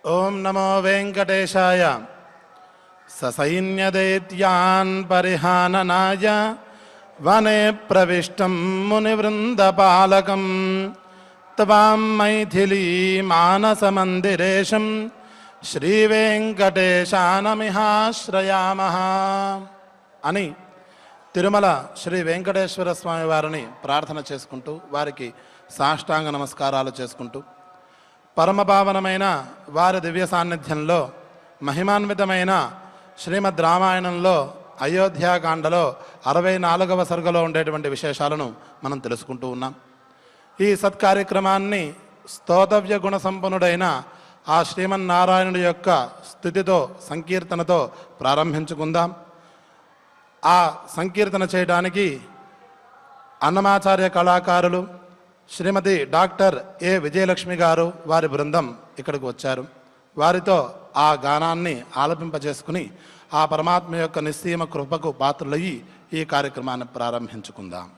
ఓం నమో వెంకటేశాయ. ససైన్యదైత్యాన్ పరిహాననాయ వనే ప్రవిష్టం మునివృందపాలకం త్వాం మైథిలీ మానసమందిరేశం శ్రీవేంకటేశానమిహాశ్రయామః అని తిరుమల శ్రీ వెంకటేశ్వర స్వామి వారిని ప్రార్థన చేసుకుంటూ వారికి సాష్టాంగ నమస్కారాలు చేసుకుంటూ పరమపావనమైన వారి దివ్య సాన్నిధ్యంలో మహిమాన్వితమైన శ్రీమద్ రామాయణంలో అయోధ్యాకాండలో 64వ సర్గలో ఉండేటువంటి విశేషాలను మనం తెలుసుకుంటూ ఉన్నాం. ఈ సత్కార్యక్రమాన్ని స్తోతవ్య గుణ సంపన్నుడైన ఆ శ్రీమన్నారాయణుడి యొక్క స్థుతితో సంకీర్తనతో ప్రారంభించుకుందాం. ఆ సంకీర్తన చేయడానికి అన్నమాచార్య కళాకారులు శ్రీమతి డాక్టర్ ఏ విజయలక్ష్మి గారు వారి బృందం ఇక్కడికి వచ్చారు. వారితో ఆ గానాన్ని ఆలపింపజేసుకుని ఆ పరమాత్మ యొక్క నిస్సీమ కృపకు పాత్రులయ్యి ఈ కార్యక్రమాన్ని ప్రారంభించుకుందాం.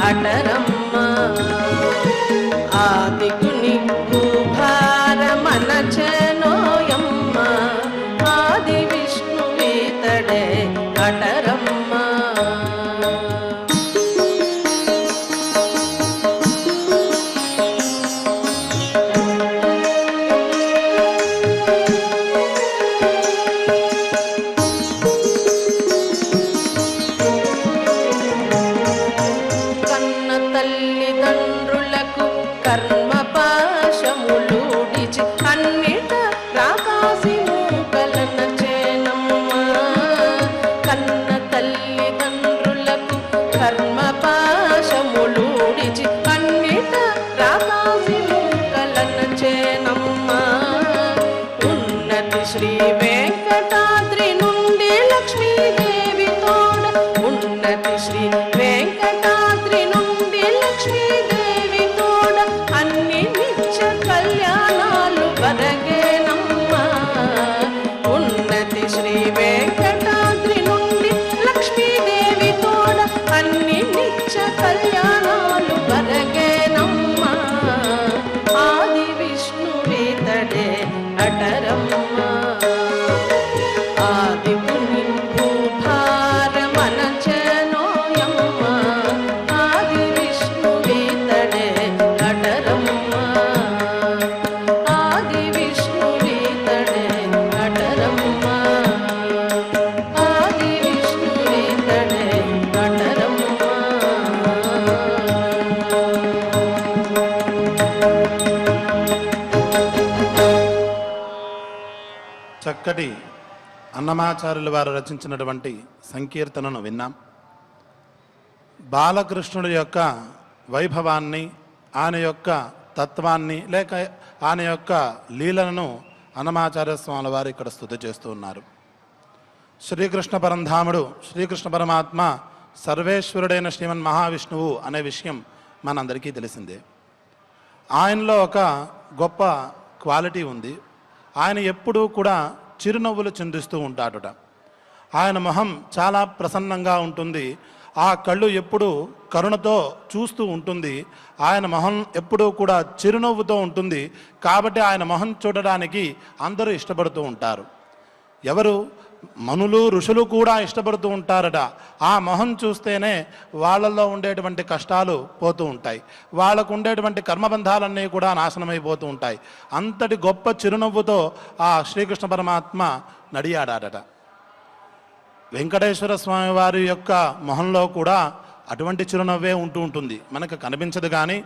అటరమ్మ దిగుని భారమనచనోయమ్మ ఆది విష్ణువీతడే అటరమ్మ. తల్లిదండ్రులకు కర్మ పాశములుడిచి అన్నిట రాకాసి మూకలన చేనమ్మ. కన్న తల్లిదండ్రులకు కర్మ పాశములుడిచి అన్నిట రాకాసి మూకలన చేనమ్మ. ఉన్నతి శ్రీ వెంకటాద్రి నుండి లక్ష్మీదేవి తోడ ఉన్నతి శ్రీ వెంకటాద్రి నుండి లక్ష్మీదేవి తోడ అన్ని నిత్య కళ్యాణాలు బరగేనమ్మ. ఉన్నతి శ్రీ వెంకటాద్రి నుండి లక్ష్మీదేవి తోడ అన్ని నిత్య కళ్యాణాలు బరగేనమ్మ. ఆది విష్ణువీతడే అటరమ్మ. ఆది ముని భూభారమనచనోయమ్మ ఆది విష్ణువీతడే అటరమ్మ. ఆది విష్ణువీతడే అటరమ్మ. ఆది విష్ణువీతడే అటరమ్మ. చక్కటి అన్నమాచార్యుల వారు రచించినటువంటి సంకీర్తనను విన్నాం. బాలకృష్ణుడి యొక్క వైభవాన్ని, ఆయన యొక్క తత్వాన్ని లేక ఆయన యొక్క లీలలను అన్నమాచార్య స్వాముల వారు ఇక్కడ స్తుతి చేస్తూ ఉన్నారు. శ్రీకృష్ణ పరంధాముడు శ్రీకృష్ణ పరమాత్మ సర్వేశ్వరుడైన శ్రీమన్ మహావిష్ణువు అనే విషయం మనందరికీ తెలిసిందే. ఆయనలో ఒక గొప్ప క్వాలిటీ ఉంది. ఆయన ఎప్పుడూ కూడా చిరునవ్వులు చిందిస్తూ ఉంటాడుట. ఆయన మొహం చాలా ప్రసన్నంగా ఉంటుంది. ఆ కళ్ళు ఎప్పుడూ కరుణతో చూస్తూ ఉంటుంది. ఆయన మొహం ఎప్పుడూ కూడా చిరునవ్వుతో ఉంటుంది. కాబట్టి ఆయన మొహం చూడడానికి అందరూ ఇష్టపడుతూ ఉంటారు. ఎవరు? మనులు ఋషులు కూడా ఇష్టపడుతూ ఉంటారట. ఆ మొహం చూస్తేనే వాళ్ళల్లో ఉండేటువంటి కష్టాలు పోతూ ఉంటాయి. వాళ్ళకు ఉండేటువంటి కర్మబంధాలన్నీ కూడా నాశనమైపోతూ ఉంటాయి. అంతటి గొప్ప చిరునవ్వుతో ఆ శ్రీకృష్ణ పరమాత్మ నడియాడాడట. వెంకటేశ్వర స్వామి వారి యొక్క మొహంలో కూడా అటువంటి చిరునవ్వే ఉంటూ ఉంటుంది. మనకు కనిపించదు, కానీ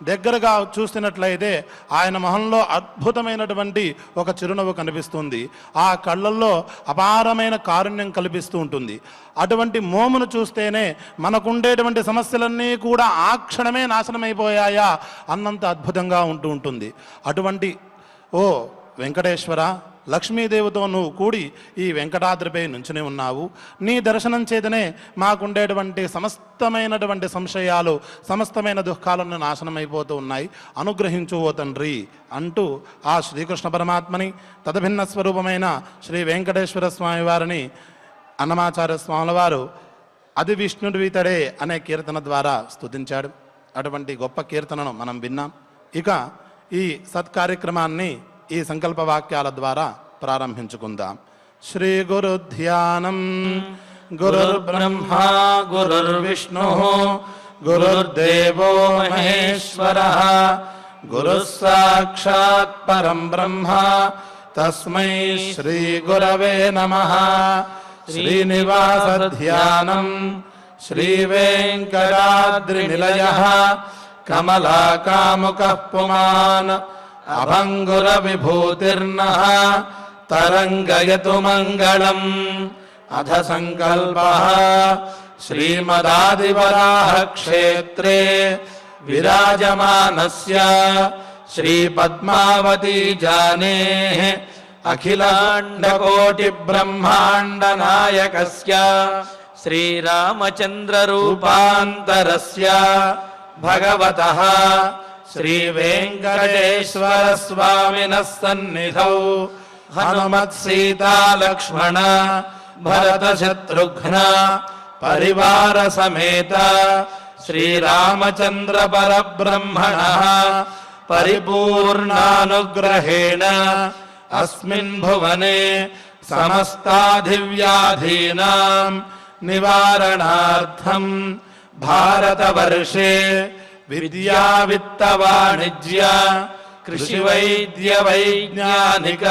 దగ్గరగా చూస్తున్నట్లయితే ఆయన మొహంలో అద్భుతమైనటువంటి ఒక చిరునవ్వు కనిపిస్తుంది. ఆ కళ్ళల్లో అపారమైన కారుణ్యం కల్పిస్తూ ఉంటుంది. అటువంటి మోమును చూస్తేనే మనకుండేటువంటి సమస్యలన్నీ కూడా ఆ క్షణమే నాశనమైపోయాయా అన్నంత అద్భుతంగా ఉంటూ ఉంటుంది. అటువంటి ఓ వెంకటేశ్వర, లక్ష్మీదేవితో నువ్వు కూడి ఈ వెంకటాద్రిపై నుంచుని ఉన్నావు. నీ దర్శనం చేతనే మాకుండేటువంటి సమస్తమైనటువంటి సంశయాలు, సమస్తమైన దుఃఖాలను నాశనమైపోతూ ఉన్నాయి. అనుగ్రహించు ఓ తండ్రి అంటూ ఆ శ్రీకృష్ణ పరమాత్మని, తదభిన్న స్వరూపమైన శ్రీ వెంకటేశ్వర స్వామి వారిని అన్నమాచార్య స్వాముల వారు అది విష్ణువీతడే అనే కీర్తన ద్వారా స్తుతించాడు. అటువంటి గొప్ప కీర్తనను మనం విన్నాం. ఇక ఈ సత్కార్యక్రమాన్ని ఈ సంకల్ప వాక్యాల ద్వారా ప్రారంభించుకుందాం. శ్రీ గురు ధ్యానం. గురుర్బ్రహ్మా గురుర్విష్ణు గురుర్దేవో మహేశ్వరః గురుః సాక్షాత్ పరం బ్రహ్మ తస్మై శ్రీ గురవే నమః. శ్రీనివాస ధ్యానం. శ్రీ వెంకటాద్రి నిలయః కమలాకాముకః పుమాన్ అభంగుర విభూతిర్నః తరంగయతు మంగళం. అథ సంకల్పః శ్రీమదాదివరాహ క్షేత్రే విరాజమానస్య శ్రీ పద్మావతీ జానేః అఖిలాండకోటి బ్రహ్మాండ నాయకస్య శ్రీరామచంద్ర రూపాంతరస్య భగవతః శ్రీ వెంకటేశ్వర స్వామినః సన్నిధౌ హనుమత్ సీతా లక్ష్మణ భరత శత్రుఘ్న పరివార సమేత శ్రీరామచంద్ర పరబ్రహ్మణః పరిపూర్ణానుగ్రహేణ అస్మిన్ భువనే సమస్తాధివ్యాధీనాం నివారణార్థం భారతవర్షే విద్యా విత్త వాణిజ్య కృషి వైద్య వైజ్ఞానిక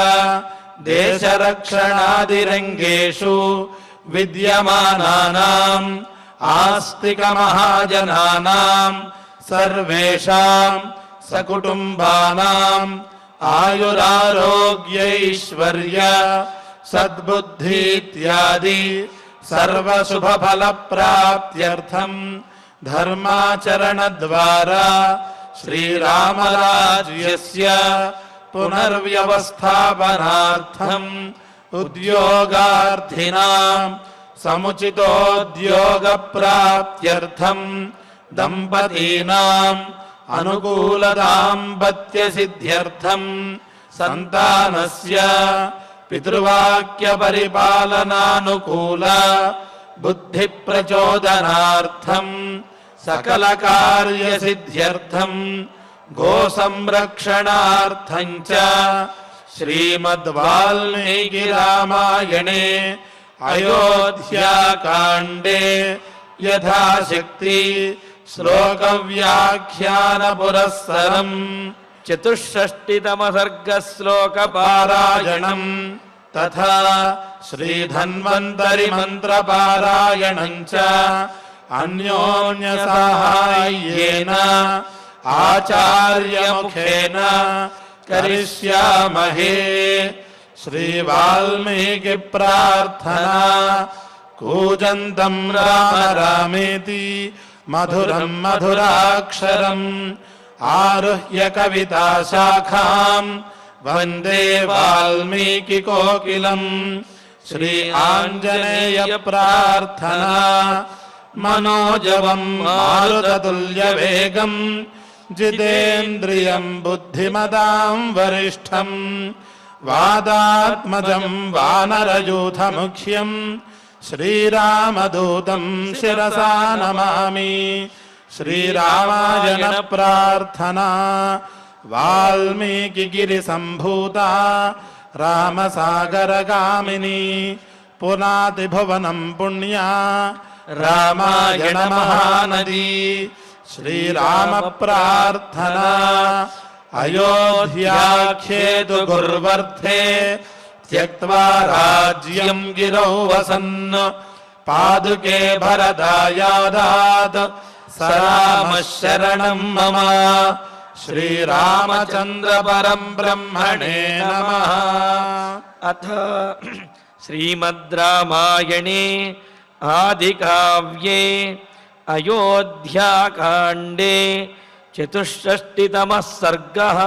దేశరక్షణాదిరంగేషు విద్యమానానాం ఆస్తిక మహాజనానాం సర్వేషాం సకుటుంబానాం ఆయురారోగ్యైశ్వర్య సద్బుద్ధి ఇత్యాది సర్వశుభఫలప్రాప్త్యర్థం ధర్మాచరణ ద్వారా శ్రీరామరాజ్యస్య పునర్వ్యవస్థాపనార్థం ఉద్యోగార్థినాం సముచితోద్యోగప్రాప్త్యర్థం దంపతీనాం అనుకూల దాంపత్య సిద్ధ్యర్థం సంతానస్య పితృవాక్య పరిపాలనానుకూల బుద్ధి ప్రచోదనార్థం సకల కార్య సిద్ధ్యర్థం గో సంరక్షణార్థం చ శ్రీమద్ వాల్మీకి రామాయణే అయోధ్యాకాండే యథాశక్తి శ్లోక వ్యాఖ్యాన పురస్సరం చతుషష్టితమ సర్గ శ్లోక పారాయణం తథా శ్రీధన్వంతరి మంత్ర పారాయణం చ అన్యోన్య సహాయేన ఆచార్యముఖేన కరిష్యామహే. శ్రీ వాల్మీకి ప్రార్థనా కూజంతం రామ రామేతి మధురం మధురాక్షరం ఆరుహ్య కవితా శాఖాం వందే వాల్మీకి కోకిలం. శ్రీ ఆంజనేయ ప్రార్థనా మనోజవం మారుతతుల్య వేగం జితేంద్రియం బుద్ధిమతాం వరిష్టం వాదాత్మజం వానరయూథ ముఖ్యం శ్రీరామదూతం శిరసా నమామి. శ్రీరామాయణ ప్రార్థనా వాల్మీకి గిరి సంభూత రామసాగరగామిని పునాతి భువనం పుణ్యా రామాయణ మహానది. శ్రీరామ ప్రార్థనా అయోధ్యాఖ్యేతు గుర్వర్ధే త్యక్త్వా రాజ్యం గిరౌ వసన్ పాదుకే భరదాయాదాత్ సరామ శరణం మమ. శ్రీరామచంద్ర పరం బ్రహ్మణే నమః. అథ శ్రీమద్ రామాయణే ఆదికావ్యే అయోధ్యాకాండే చతుషష్టితమః సర్గః.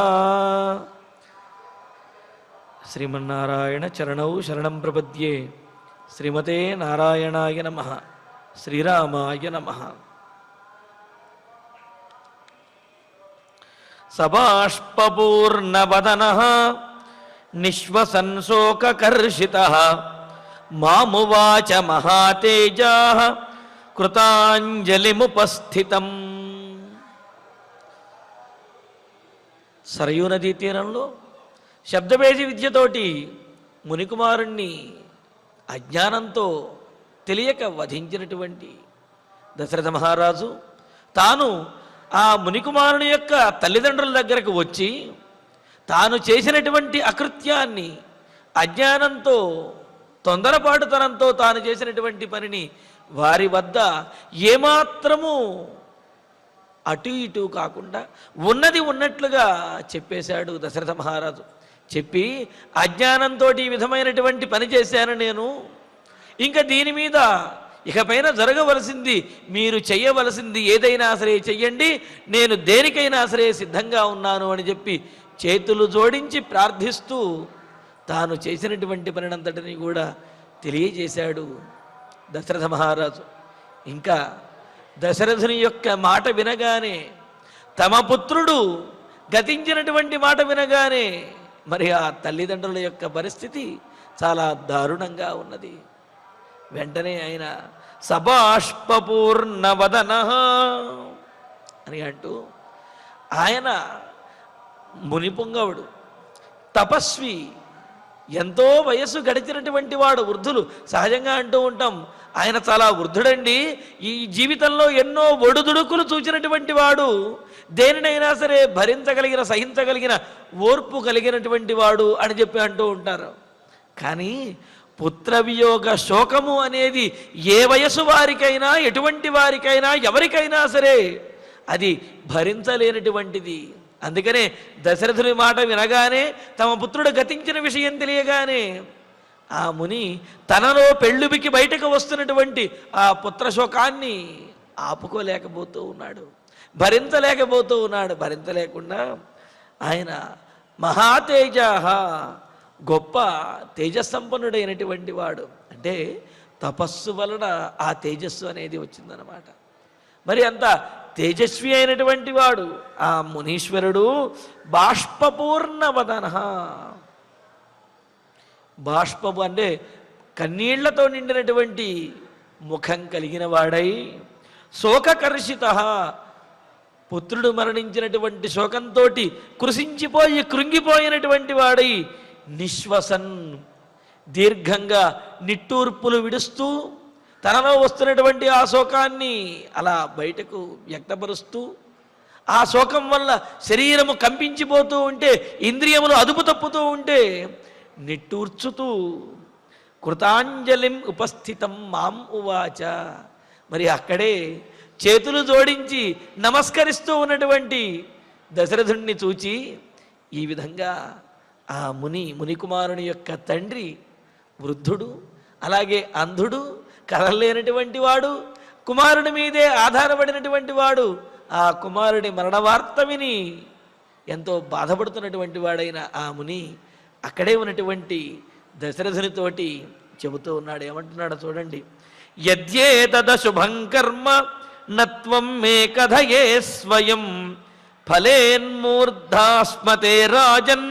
శ్రీమన్నారాయణ చరణౌ శరణం ప్రపద్యే. శ్రీమతే నారాయణాయ నమః. శ్రీరామాయ నమః. సబాష్పూర్ణవదనః నిశ్వసన్ శోకకర్షితః మామువాచ మహాతేజాః కృతాంజలిముపస్థితం. సరయూ నదీ తీరంలో శబ్దభేది విద్యతోటి మునికుమారుణ్ణి అజ్ఞానంతో తెలియక వధించినటువంటి దశరథ మహారాజు తాను ఆ మునికుమారుని యొక్క తల్లిదండ్రుల దగ్గరకు వచ్చి తాను చేసినటువంటి అకృత్యాన్ని అజ్ఞానంతో తొందరపాటుతనంతో తాను చేసినటువంటి పనిని వారి వద్ద ఏమాత్రము అటు ఇటు కాకుండా ఉన్నది ఉన్నట్లుగా చెప్పేశాడు దశరథ మహారాజు. చెప్పి అజ్ఞానంతో ఈ విధమైనటువంటి పని చేశాను నేను, ఇంకా దీని మీద ఇకపైన జరగవలసింది మీరు చెయ్యవలసింది ఏదైనా సరే చెయ్యండి, నేను దేనికైనా సరే సిద్ధంగా ఉన్నాను అని చెప్పి చేతులు జోడించి ప్రార్థిస్తూ తాను చేసినటువంటి పనినంతటిని కూడా తెలియజేశాడు దశరథ మహారాజు. ఇంకా దశరథుని యొక్క మాట వినగానే, తమ పుత్రుడు గతించినటువంటి మాట వినగానే మరి ఆ తల్లిదండ్రుల యొక్క పరిస్థితి చాలా దారుణంగా ఉన్నది. వెంటనే ఆయన సబాష్పూర్ణవదన అని అంటూ ఆయన మునిపుంగవుడు, తపస్వి, ఎంతో వయస్సు గడిచినటువంటి వాడు. వృద్ధులు సహజంగా అంటూ ఉంటాం, ఆయన చాలా వృద్ధుడండి, ఈ జీవితంలో ఎన్నో ఒడుదుడుకులు చూచినటువంటి వాడు, దేనినైనా సరే భరించగలిగిన, సహించగలిగిన ఓర్పు కలిగినటువంటి వాడు అని చెప్పి అంటూ ఉంటారు. కానీ పుత్రవియోగ శోకము అనేది ఏ వయసు వారికైనా, ఎటువంటి వారికైనా, ఎవరికైనా సరే అది భరించలేనటువంటిది. అందుకనే దశరథుని మాట వినగానే, తమ పుత్రుడు గతించిన విషయం తెలియగానే ఆ ముని తనలో పెళ్ళుబికి బయటకు వస్తున్నటువంటి ఆ పుత్రశోకాన్ని ఆపుకోలేకపోతూ ఉన్నాడు, భరించలేకపోతూ ఉన్నాడు. భరించలేకుండా ఆయన మహాతేజ, గొప్ప తేజస్సంపన్నుడైనటువంటి వాడు. అంటే తపస్సు వలన ఆ తేజస్సు అనేది వచ్చిందనమాట. మరి అంత తేజస్వి అయినటువంటి వాడు ఆ మునీశ్వరుడు. బాష్పపూర్ణవదన, బాష్పము అంటే కన్నీళ్లతో నిండినటువంటి ముఖం కలిగిన వాడై, శోకకర్షిత, పుత్రుడు మరణించినటువంటి శోకంతో కృషించిపోయి కృంగిపోయినటువంటి వాడై, నిశ్వసన్, దీర్ఘంగా నిట్టూర్పులు విడుస్తూ తనలో వస్తున్నటువంటి ఆ శోకాన్ని అలా బయటకు వ్యక్తపరుస్తూ, ఆ శోకం వల్ల శరీరము కంపించిపోతూ ఉంటే, ఇంద్రియములు అదుపు తప్పుతూ ఉంటే నిట్టూర్చుతూ, కృతాంజలిం ఉపస్థితం మాం ఉవాచ, మరి అక్కడే చేతులు జోడించి నమస్కరిస్తూ ఉన్నటువంటి దశరథుణ్ణి చూచి ఈ విధంగా ఆ మునికుమారుని యొక్క తండ్రి, వృద్ధుడు, అలాగే అంధుడు, కదలలేనటువంటి వాడు, కుమారుడి మీదే ఆధారపడినటువంటి వాడు, ఆ కుమారుడి మరణ వార్త విని ఎంతో బాధపడుతున్నటువంటి వాడైన ఆ ముని అక్కడే ఉన్నటువంటి దశరథునితోటి చెబుతూ ఉన్నాడు. ఏమంటున్నాడో చూడండి. యద్యేతద శుభం కర్మ నత్వం మే కథయే స్వయం ఫలేన్మూర్ధాస్మతే రాజన్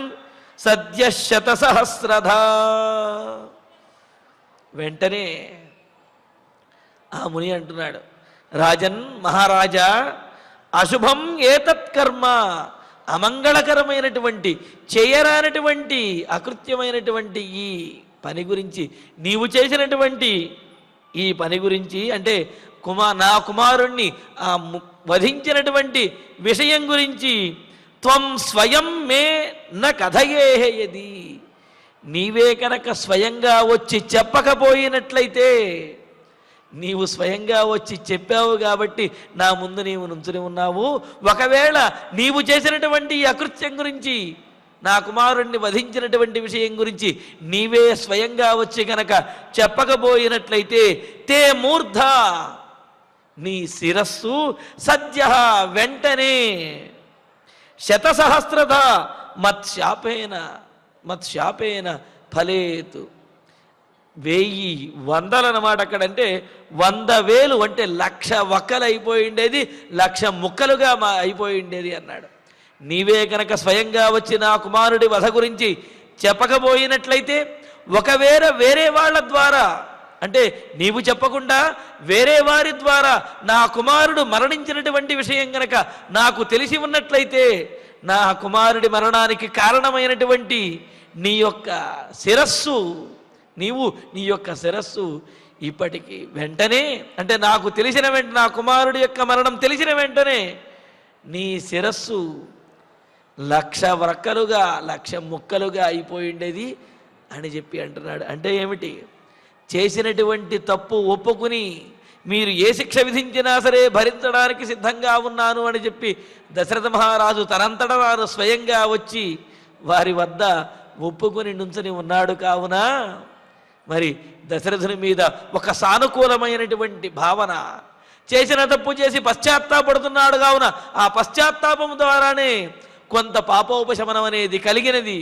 సద్య శతసహస్రధా. వెంటనే ఆ ముని అంటున్నాడు, రాజన్, మహారాజా, అశుభం ఏతత్ కర్మ, అమంగళకరమైనటువంటి, చేయరానటువంటి, అకృత్యమైనటువంటి ఈ పని గురించి, నీవు చేసినటువంటి ఈ పని గురించి, అంటే నా కుమారుణ్ణి వధించినటువంటి విషయం గురించి, త్వం స్వయం మే న కథయేయది, నీవే కనుక స్వయంగా వచ్చి చెప్పకపోయినట్లయితే, నీవు స్వయంగా వచ్చి చెప్పావు కాబట్టి నా ముందు నీవు నుంచుని ఉన్నావు. ఒకవేళ నీవు చేసినటువంటి ఈ అకృత్యం గురించి, నా కుమారుణ్ణి వధించినటువంటి విషయం గురించి నీవే స్వయంగా వచ్చి కనుక చెప్పకపోయినట్లయితే, తే మూర్ధ, నీ శిరస్సు, సద్య, వెంటనే, శతసహస్రధ, మత్శాపేన ఫలేతు, 1000 వందలన్నమాట. అక్కడంటే 100,000 అంటే 1,00,000 ఒక్కలు అయిపోయి ఉండేది, 1,00,000 ముక్కలుగా అయిపోయి ఉండేది అన్నాడు. నీవే కనుక స్వయంగా వచ్చి నా కుమారుడి వధ గురించి చెప్పకపోయినట్లయితే, ఒకవేళ వేరే వాళ్ళ ద్వారా, అంటే నీవు చెప్పకుండా వేరే వారి ద్వారా నా కుమారుడు మరణించినటువంటి విషయం కనుక నాకు తెలిసి ఉన్నట్లయితే, నా కుమారుడి మరణానికి కారణమైనటువంటి నీ యొక్క శిరస్సు, నీ యొక్క శిరస్సు ఇప్పటికి వెంటనే, అంటే నాకు తెలిసిన వెంటనే, నా కుమారుడి యొక్క మరణం తెలిసిన వెంటనే నీ శిరస్సు 1,00,000 వ్రక్కలుగా, 1,00,000 ముక్కలుగా అయిపోయిండేది అని చెప్పి అంటున్నాడు. అంటే ఏమిటి? చేసినటువంటి తప్పు ఒప్పుకుని మీరు ఏ శిక్ష విధించినా సరే భరించడానికి సిద్ధంగా ఉన్నాను అని చెప్పి దశరథ మహారాజు తనంతట వారు స్వయంగా వచ్చి వారి వద్ద ఒప్పుకొని నుంచుని ఉన్నాడు. కావున మరి దశరథుని మీద ఒక సానుకూలమైనటువంటి భావన, చేసిన తప్పు చేసి పశ్చాత్తాపడుతున్నాడు కావున ఆ పశ్చాత్తాపం ద్వారానే కొంత పాపోపశమనం అనేది కలిగినది.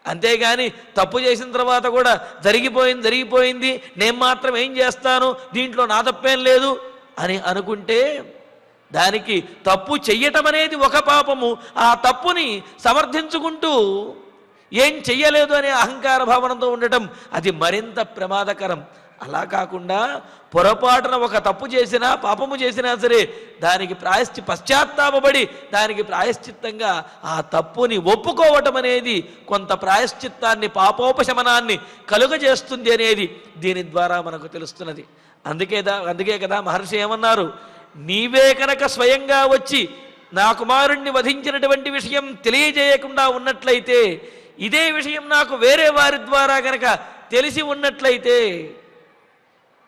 అంతేగాని తప్పు చేసిన తర్వాత కూడా జరిగిపోయింది, నేను మాత్రం ఏం చేస్తాను, దీంట్లో నా తప్పేం లేదు అని అనుకుంటే, దానికి తప్పు చెయ్యటం అనేది ఒక పాపము, ఆ తప్పుని సమర్థించుకుంటూ ఏం చెయ్యలేదు అనే అహంకార భావనతో ఉండటం అది మరింత ప్రమాదకరం. అలా కాకుండా పొరపాటున ఒక తప్పు చేసినా పాపము చేసినా సరే దానికి పశ్చాత్తాపడి దానికి ప్రాయశ్చిత్తంగా ఆ తప్పుని ఒప్పుకోవటం అనేది కొంత ప్రాయశ్చిత్తాన్ని పాపోపశమనాన్ని కలుగజేస్తుంది అనేది దీని ద్వారా మనకు తెలుస్తున్నది. అందుకే కదా మహర్షి ఏమన్నారు, నీవే కనుక స్వయంగా వచ్చి నా కుమారుణ్ణి వధించినటువంటి విషయం తెలియజేయకుండా ఉన్నట్లయితే, ఇదే విషయం నాకు వేరే వారి ద్వారా కనుక తెలిసి ఉన్నట్లయితే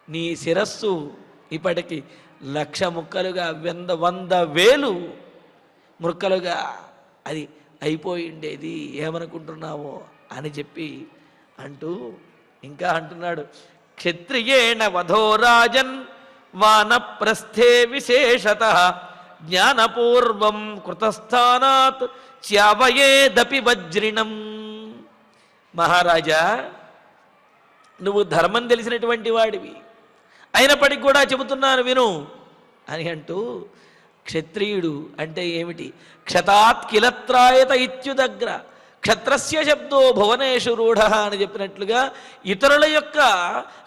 నీ శిరస్సు ఇప్పటికి 1,00,000 ముక్కలుగా 100,000 ముక్కలుగా అది అయిపోయి ఉండేది, ఏమనుకుంటున్నావో అని చెప్పి అంటూ ఇంకా అంటున్నాడు, క్షత్రియేణ వధో రాజన్ వానప్రస్థే విశేషతః జ్ఞానపూర్వం కృతస్థానాత్ చ్యావయేదపి వజ్రిణం. మహారాజా, నువ్వు ధర్మం తెలిసినటువంటి వాడివి, అయినప్పటికీ కూడా చెబుతున్నాను విను అని అంటూ, క్షత్రియుడు అంటే ఏమిటి? క్షతాత్ కిలత్రాయత ఇత్యుదగ్ర క్షత్రస్య శబ్దో భువనేషు రూఢ అని చెప్పినట్లుగా ఇతరుల యొక్క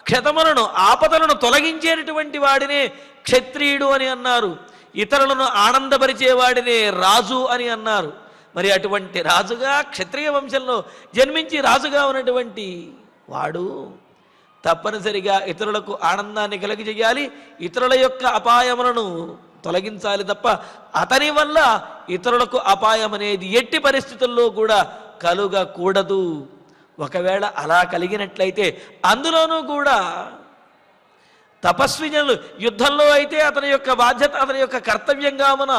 క్షతములను ఆపదలను తొలగించేటటువంటి వాడినే క్షత్రియుడు అని అన్నారు. ఇతరులను ఆనందపరిచేవాడినే రాజు అని అన్నారు. మరి అటువంటి రాజుగా క్షత్రియ వంశంలో జన్మించి రాజుగా ఉన్నటువంటి వాడు తప్పనిసరిగా ఇతరులకు ఆనందాన్ని కలుగజేయాలి, ఇతరుల యొక్క అపాయములను తొలగించాలి తప్ప అతని వల్ల ఇతరులకు అపాయం అనేది ఎట్టి పరిస్థితుల్లో కూడా కలుగకూడదు. ఒకవేళ అలా కలిగినట్లయితే అందులోనూ కూడా తపస్విజనులు యుద్ధంలో అయితే అతని యొక్క బాధ్యత, అతని యొక్క కర్తవ్యంగా మన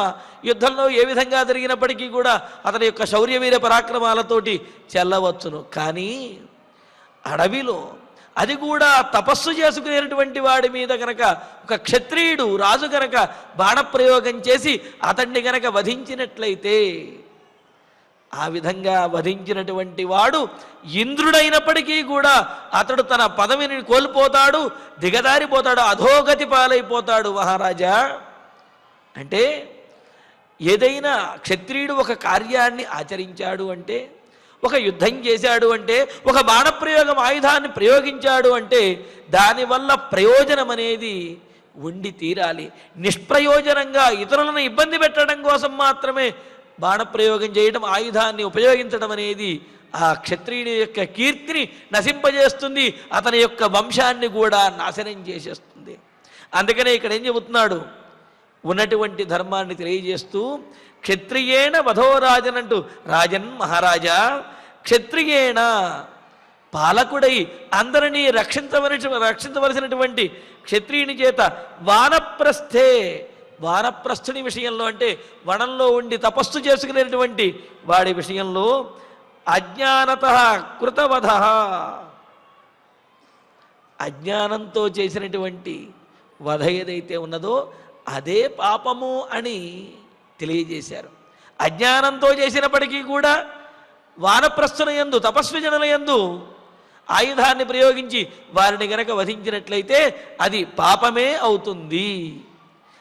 యుద్ధంలో ఏ విధంగా జరిగినప్పటికీ కూడా అతని యొక్క శౌర్యవీర పరాక్రమాలతోటి చెల్లవచ్చును. కానీ అడవిలో అది కూడా తపస్సు చేసుకునేటువంటి వాడి మీద కనుక ఒక క్షత్రియుడు రాజు కనుక బాణప్రయోగం చేసి అతన్ని కనుక వధించినట్లయితే, ఆ విధంగా వధించినటువంటి వాడు ఇంద్రుడైనప్పటికీ కూడా అతడు తన పదవిని కోల్పోతాడు, దిగదారిపోతాడు, అధోగతి పాలైపోతాడు. మహారాజా, అంటే ఏదైనా క్షత్రియుడు ఒక కార్యాన్ని ఆచరించాడు అంటే, ఒక యుద్ధం చేశాడు అంటే, ఒక బాణప్రయోగం ఆయుధాన్ని ప్రయోగించాడు అంటే దానివల్ల ప్రయోజనం అనేది ఉండి తీరాలి. నిష్ప్రయోజనంగా ఇతరులను ఇబ్బంది పెట్టడం కోసం మాత్రమే బాణప్రయోగం చేయడం, ఆయుధాన్ని ఉపయోగించడం అనేది ఆ క్షత్రియుని యొక్క కీర్తిని నశింపజేస్తుంది, అతని యొక్క వంశాన్ని కూడా నాశనం చేసేస్తుంది. అందుకనే ఇక్కడ ఏం చెబుతున్నాడు, ఉన్నటువంటి ధర్మాన్ని తెలియజేస్తూ క్షత్రియేణ వధో రాజన్ అంటూ, రాజన్ మహారాజా, క్షత్రియేణ పాలకుడై అందరినీ రక్షించవలసినటువంటి క్షత్రియుని చేత వానప్రస్థే, వానప్రస్థుని విషయంలో అంటే వనంలో ఉండి తపస్సు చేసుకునేటువంటి వాడి విషయంలో అజ్ఞానత కృతవధ, అజ్ఞానంతో చేసినటువంటి వధ ఏదైతే ఉన్నదో అదే పాపము అని తెలియజేశారు. అజ్ఞానంతో చేసినప్పటికీ కూడా వానప్రస్థుల యందు తపస్విజనుల యందు ఆయుధాన్ని ప్రయోగించి వారిని గనక వధించినట్లయితే అది పాపమే అవుతుంది.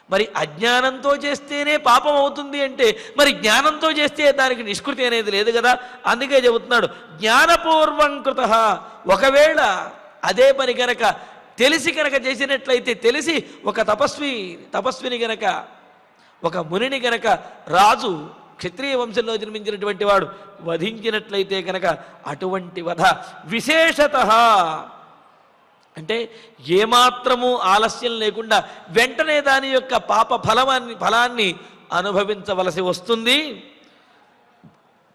మరి అజ్ఞానంతో చేస్తేనే పాపం అవుతుంది అంటే మరి జ్ఞానంతో చేస్తే దానికి నిష్కృతి అనేది లేదు కదా. అందుకే చెబుతున్నాడు జ్ఞానపూర్వం కృత. ఒకవేళ అదే పని గనక తెలిసి కనుక చేసినట్లయితే, తెలిసి ఒక తపస్విని గనక, ఒక మునిని గనక రాజు క్షత్రియ వంశంలో జన్మించినటువంటి వాడు వధించినట్లయితే కనుక అటువంటి వధ విశేషత అంటే ఏమాత్రము ఆలస్యం లేకుండా వెంటనే దాని యొక్క పాప ఫలాన్ని అనుభవించవలసి వస్తుంది.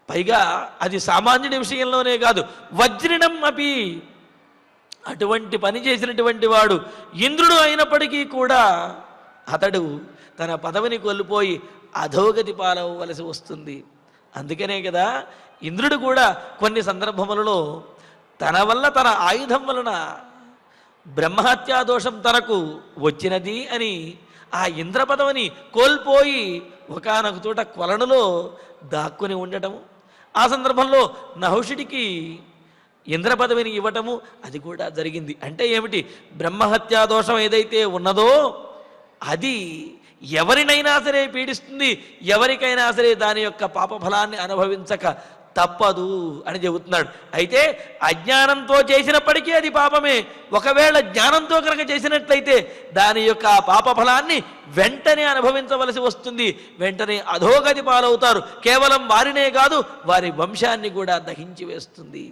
పైగా అది సామాన్యుడి విషయంలోనే కాదు, వజ్రిణం అపి, అటువంటి పని చేసినటువంటి వాడు ఇంద్రుడు అయినప్పటికీ కూడా అతడు తన పదవిని కోల్పోయి అధోగతి పాలవలసి వస్తుంది. అందుకనే కదా ఇంద్రుడు కూడా కొన్ని సందర్భములలో తన వల్ల, తన ఆయుధం వలన బ్రహ్మహత్యా దోషం తనకు వచ్చినది అని ఆ ఇంద్ర పదవిని కోల్పోయి ఒకానొక చోట కొలనులో దాక్కుని ఉండటము, ఆ సందర్భంలో నహుషుడికి ఇంద్ర పదవిని ఇవ్వటము అది కూడా జరిగింది. అంటే ఏమిటి, బ్రహ్మహత్యా దోషం ఏదైతే ఉన్నదో అది ఎవరినైనా సరే పీడిస్తుంది, ఎవరికైనా సరే దాని యొక్క పాపఫలాన్ని అనుభవించక తప్పదు అని చెబుతున్నాడు. అయితే అజ్ఞానంతో చేసినప్పటికీ అది పాపమే. ఒకవేళ జ్ఞానంతో కనుక చేసినట్లయితే దాని యొక్క పాప ఫలాన్ని వెంటనే అనుభవించవలసి వస్తుంది, వెంటనే అధోగతి పాలవుతారు. కేవలం వారినే కాదు, వారి వంశాన్ని కూడా దహించి వేస్తుంది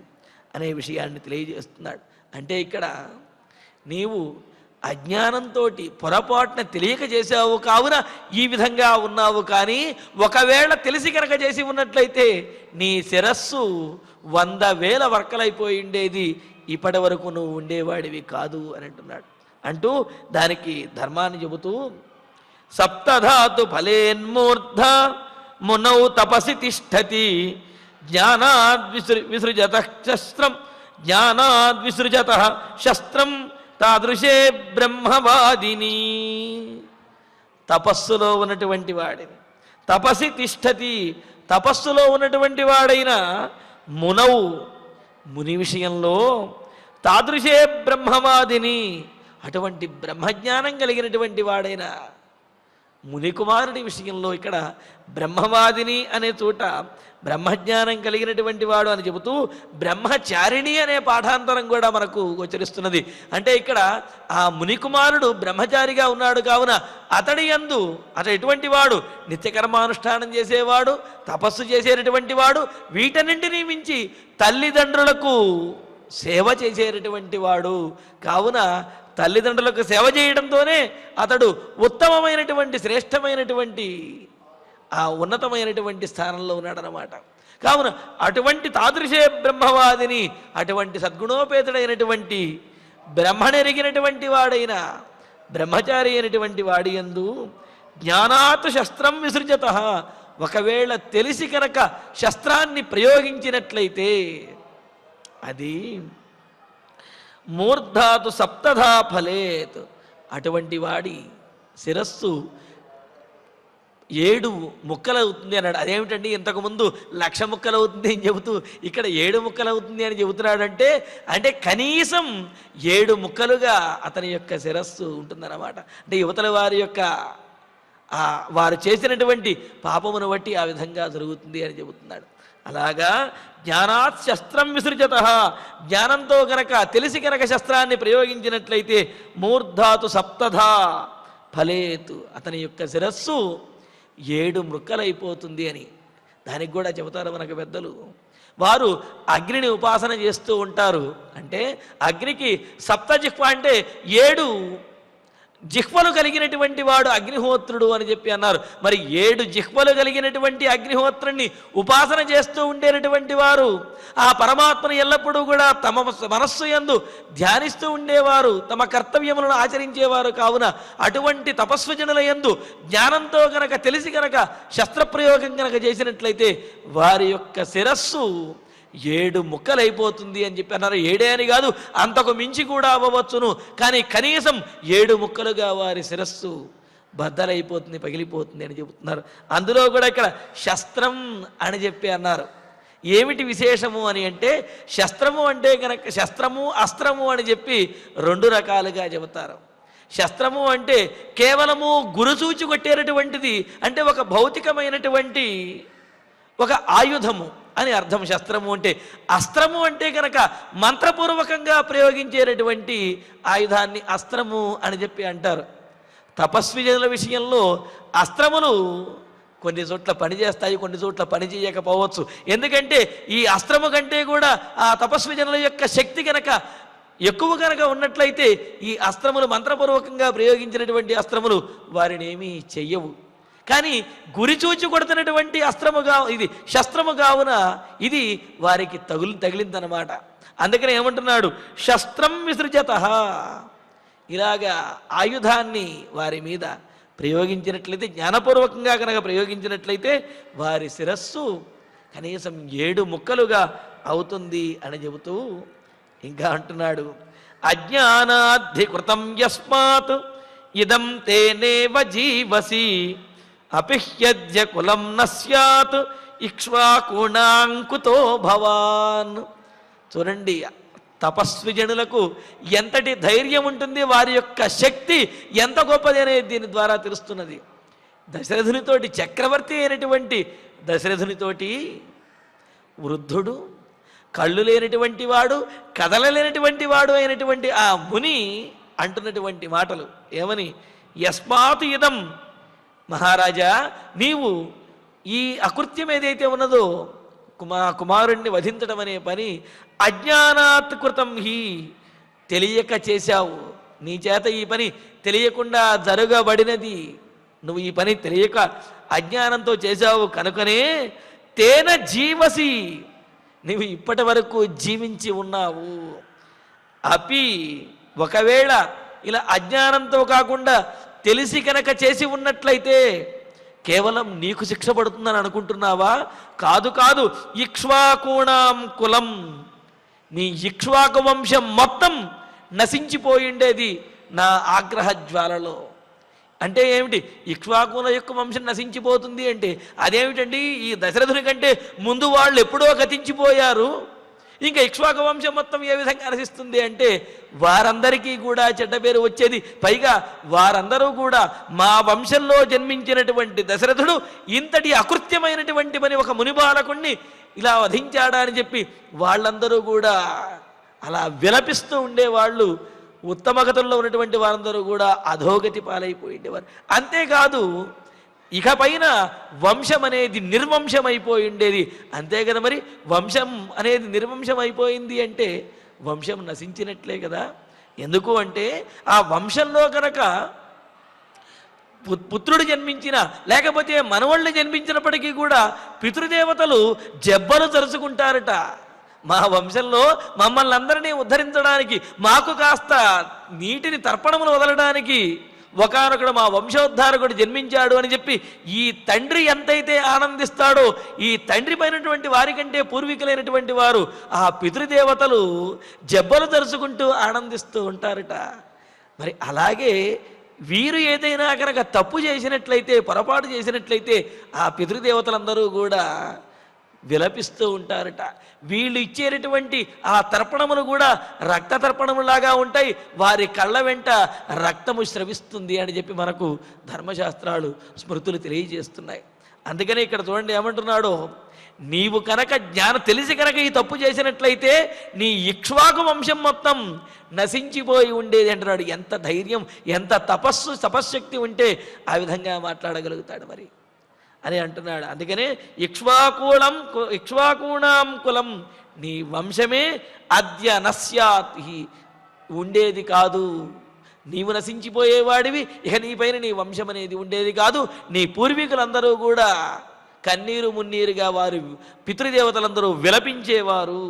అనే విషయాన్ని తెలియజేస్తున్నాడు. అంటే ఇక్కడ నీవు అజ్ఞానంతో పొరపాటున తెలియక చేసావు కావున ఈ విధంగా ఉన్నావు. కానీ ఒకవేళ తెలిసి కనుక చేసి ఉన్నట్లయితే నీ శిరస్సు 100,000 వర్కలైపోయి ఉండేది, ఇప్పటి వరకు నువ్వు ఉండేవాడివి కాదు అని అంటున్నాడు. అంటూ దానికి ధర్మాన్ని చెబుతూ సప్తధాతు ఫలేన్మూర్ధ మునౌ తపసి తిష్టతి జ్ఞానాద్విసృజత శస్త్రం జ్ఞానాద్విసృజత శస్త్రం తాదృశే బ్రహ్మవాదిని. తపస్సులో ఉన్నటువంటి వాడిని, తపసి తిష్టతి, తపస్సులో ఉన్నటువంటి వాడైన మునవు, ముని విషయంలో తాదృశే బ్రహ్మవాదిని, అటువంటి బ్రహ్మజ్ఞానం కలిగినటువంటి వాడైన మునికుమారుడి విషయంలో ఇక్కడ బ్రహ్మవాదిని అనే చోట బ్రహ్మజ్ఞానం కలిగినటువంటి వాడు అని చెబుతూ బ్రహ్మచారిణి అనే పాఠాంతరం కూడా మనకు గోచరిస్తున్నది. అంటే ఇక్కడ ఆ మునికుమారుడు బ్రహ్మచారిగా ఉన్నాడు కావున అతడు ఎటువంటి వాడు, నిత్యకర్మానుష్ఠానం చేసేవాడు, తపస్సు చేసేటటువంటి వాడు, వీటన్నింటినీ మించి తల్లిదండ్రులకు సేవ చేసేటటువంటి వాడు కావున తల్లిదండ్రులకు సేవ చేయడంతోనే అతడు ఉత్తమమైనటువంటి శ్రేష్టమైనటువంటి ఆ ఉన్నతమైనటువంటి స్థానంలో ఉన్నాడనమాట. కావున అటువంటి తాదృశే బ్రహ్మవాదిని, అటువంటి సద్గుణోపేతుడైనటువంటి బ్రహ్మనెరిగినటువంటి వాడైన బ్రహ్మచారి అయినటువంటి వాడి యందు జ్ఞానాత్ శస్త్రం విసృజత, ఒకవేళ తెలిసి కనుక శస్త్రాన్ని ప్రయోగించినట్లయితే అది మూర్ధాతు సప్తధా ఫలేత్, అటువంటి వాడి శిరస్సు 7 ముక్కలు అవుతుంది అన్నాడు. అదేమిటండి, ఇంతకుముందు 1,00,000 ముక్కలు అవుతుంది అని చెబుతూ ఇక్కడ 7 ముక్కలు అవుతుంది అని చెబుతున్నాడంటే, అంటే కనీసం 7 ముక్కలుగా అతని యొక్క శిరస్సు ఉంటుందన్నమాట. అంటే యువతల వారి యొక్క వారు చేసినటువంటి పాపమును బట్టి ఆ విధంగా జరుగుతుంది అని చెబుతున్నాడు. అలాగా జ్ఞానాత్ శస్త్రం విసృజత, జ్ఞానంతో కనుక తెలిసి కనుక శస్త్రాన్ని ప్రయోగించినట్లయితే మూర్ధాతు సప్తధా ఫలేతు, అతని యొక్క శిరస్సు 7 ముక్కలైపోతుంది అని. దానికి కూడా చెబుతారు మనకు పెద్దలు. వారు అగ్నిని ఉపాసన చేస్తూ ఉంటారు. అంటే అగ్నికి సప్తజిహ్వ అంటే 7 జిహ్వలు కలిగినటువంటి వాడు అగ్నిహోత్రుడు అని చెప్పి అన్నారు. మరి 7 జిహ్వలు కలిగినటువంటి అగ్నిహోత్రుణ్ణి ఉపాసన చేస్తూ ఉండేటటువంటి వారు ఆ పరమాత్మను ఎల్లప్పుడూ కూడా తమ మనస్సు యందు ధ్యానిస్తూ ఉండేవారు, తమ కర్తవ్యములను ఆచరించేవారు. కావున అటువంటి తపస్విజనుల యందు జ్ఞానంతో గనక తెలిసి గనక శస్త్రప్రయోగం గనక చేసినట్లయితే వారి యొక్క శిరస్సు 7 ముక్కలైపోతుంది అని చెప్పి అన్నారు. 7 అని కాదు, అంతకు మించి కూడా అవ్వవచ్చును. కానీ కనీసం 7 ముక్కలుగా వారి శిరస్సు బద్దలైపోతుంది, పగిలిపోతుంది అని చెబుతున్నారు. అందులో కూడా ఇక్కడ శస్త్రం అని చెప్పి అన్నారు. ఏమిటి విశేషము అని అంటే, శస్త్రము అంటే కనుక శస్త్రము అస్త్రము అని చెప్పి 2 రకాలుగా చెబుతారు. శస్త్రము అంటే కేవలము గురుసూచి కొట్టేటటువంటిది, అంటే ఒక భౌతికమైనటువంటి ఒక ఆయుధము అని అర్థం శస్త్రము అంటే. అస్త్రము అంటే కనుక మంత్రపూర్వకంగా ప్రయోగించేటటువంటి ఆయుధాన్ని అస్త్రము అని చెప్పి అంటారు. తపస్విజనుల విషయంలో అస్త్రములు కొన్ని చోట్ల పనిచేస్తాయి, కొన్ని చోట్ల పని చేయకపోవచ్చు. ఎందుకంటే ఈ అస్త్రము కంటే కూడా ఆ తపస్విజనుల యొక్క శక్తి కనుక ఎక్కువ కనుక ఉన్నట్లయితే ఈ అస్త్రములు మంత్రపూర్వకంగా ప్రయోగించినటువంటి అస్త్రములు వారిని ఏమీ చెయ్యవు. కానీ గురి చూచి కొడుతున్నటువంటి అస్త్రముగా ఇది శస్త్రము కావున ఇది వారికి తగిలిందనమాట. అందుకని ఏమంటున్నాడు, శస్త్రం విసృజత, ఇలాగా ఆయుధాన్ని వారి మీద ప్రయోగించినట్లయితే, జ్ఞానపూర్వకంగా కనుక ప్రయోగించినట్లయితే వారి శిరస్సు కనీసం 7 ముక్కలుగా అవుతుంది అని చెబుతూ ఇంకా అంటున్నాడు, అజ్ఞానాధికృతం యస్మాత్ ఇదం తేనేవ జీవసి అపిహ్యద్య కులం నస్యాత్ ఇక్ష్వాకుణాంకుతో భవాన్. చూడండి, తపస్విజనులకు ఎంతటి ధైర్యం ఉంటుంది, వారి యొక్క శక్తి ఎంత గొప్పది అనేది దీని ద్వారా తెలుస్తున్నది. దశరథునితోటి, చక్రవర్తి అయినటువంటి దశరథునితోటి వృద్ధుడు, కళ్ళు లేనటువంటి వాడు, కదలలేనటువంటి వాడు అయినటువంటి ఆ ముని అంటున్నటువంటి మాటలు ఏమని? యస్మాత్ ఇదం, మహారాజా నీవు ఈ అకృత్యం ఏదైతే ఉన్నదో కుమారుణ్ణి వధించడం అనే పని అజ్ఞానాత్ కృతం హి, తెలియక చేశావు. నీ చేత ఈ పని తెలియకుండా జరగబడినది. నువ్వు ఈ పని తెలియక అజ్ఞానంతో చేశావు కనుకనే తేన జీవసి, నువ్వు ఇప్పటి వరకు జీవించి ఉన్నావు. అపి, ఒకవేళ ఇలా అజ్ఞానంతో కాకుండా తెలిసి కనుక చేసి ఉన్నట్లయితే కేవలం నీకు శిక్ష పడుతుందని అనుకుంటున్నావా? కాదు కాదు, ఇక్ష్వాకూణాం కులం, నీ ఇక్ష్వాకు వంశం మొత్తం నశించిపోయిండేది నా ఆగ్రహ జ్వాలలో. అంటే ఏమిటి? ఇక్ష్వాకుల యొక్క వంశం నశించిపోతుంది అంటే అదేమిటండి? ఈ దశరథుని కంటే ముందు వాళ్ళు ఎప్పుడో గతించిపోయారు, ఇంకా ఇక్ష్వాకు వంశం మొత్తం ఏ విధంగా నశిస్తుంది అంటే వారందరికీ కూడా చెడ్డ పేరు వచ్చేది. పైగా వారందరూ కూడా మా వంశంలో జన్మించినటువంటి దశరథుడు ఇంతటి అకృత్యమైనటువంటి పని ఒక మునిబాలకుణ్ణి ఇలా వధించాడా అని చెప్పి వాళ్ళందరూ కూడా అలా విలపిస్తూ ఉండేవాళ్ళు. ఉత్తమగతుల్లో ఉన్నటువంటి వారందరూ కూడా అధోగతి పాలైపోయిండేవారు. అంతేకాదు, ఇకపైన వంశం అనేది నిర్వంశమైపోయి ఉండేది. అంతే కదా మరి, వంశం అనేది నిర్వంశం అయిపోయింది అంటే వంశం నశించినట్లే కదా. ఎందుకు అంటే ఆ వంశంలో కనుక పుత్రుడు జన్మించిన లేకపోతే మనవళ్ళు జన్మించినప్పటికీ కూడా పితృదేవతలు జబ్బలు తరుచుకుంటారట. మా వంశంలో మమ్మల్ని అందరినీ ఉద్ధరించడానికి, మాకు కాస్త నీటిని తర్పణములు వదలడానికి ఒకానొకడు మా వంశోద్ధారకుడు జన్మించాడు అని చెప్పి ఈ తండ్రి ఎంతైతే ఆనందిస్తాడో, ఈ తండ్రి పైనటువంటి వారికంటే పూర్వీకులైనటువంటి వారు ఆ పితృదేవతలు జబ్బలు తరుచుకుంటూ ఆనందిస్తూ ఉంటారట. మరి అలాగే వీరు ఏదైనా కనుక తప్పు చేసినట్లయితే, పొరపాటు చేసినట్లయితే ఆ పితృదేవతలందరూ కూడా విలపిస్తూ ఉంటారట. వీళ్ళు ఇచ్చేటటువంటి ఆ తర్పణములు కూడా రక్త తర్పణములాగా ఉంటాయి, వారి కళ్ళ వెంట రక్తము స్రవిస్తుంది అని చెప్పి మనకు ధర్మశాస్త్రాలు స్మృతులు తెలియజేస్తున్నాయి. అందుకనే ఇక్కడ చూడండి ఏమంటున్నాడో, నీవు కనుక తెలిసి కనుక ఈ తప్పు చేసినట్లయితే నీ ఇక్ష్వాకు వంశం మొత్తం నశించిపోయి ఉండేది అంటున్నాడు. ఎంత ధైర్యం, ఎంత తపశ్శక్తి ఉంటే ఆ విధంగా మాట్లాడగలుగుతాడు మరి అని అంటున్నాడు. అందుకనే ఇక్ష్వాకూణాం కులం, నీ వంశమే అద్య నశ్యాతి, ఉండేది కాదు. నీవు నశించిపోయేవాడివి, ఇక నీపైన నీ వంశం అనేది ఉండేది కాదు. నీ పూర్వీకులందరూ కూడా కన్నీరు మున్నీరుగా వారు పితృదేవతలందరూ విలపించేవారు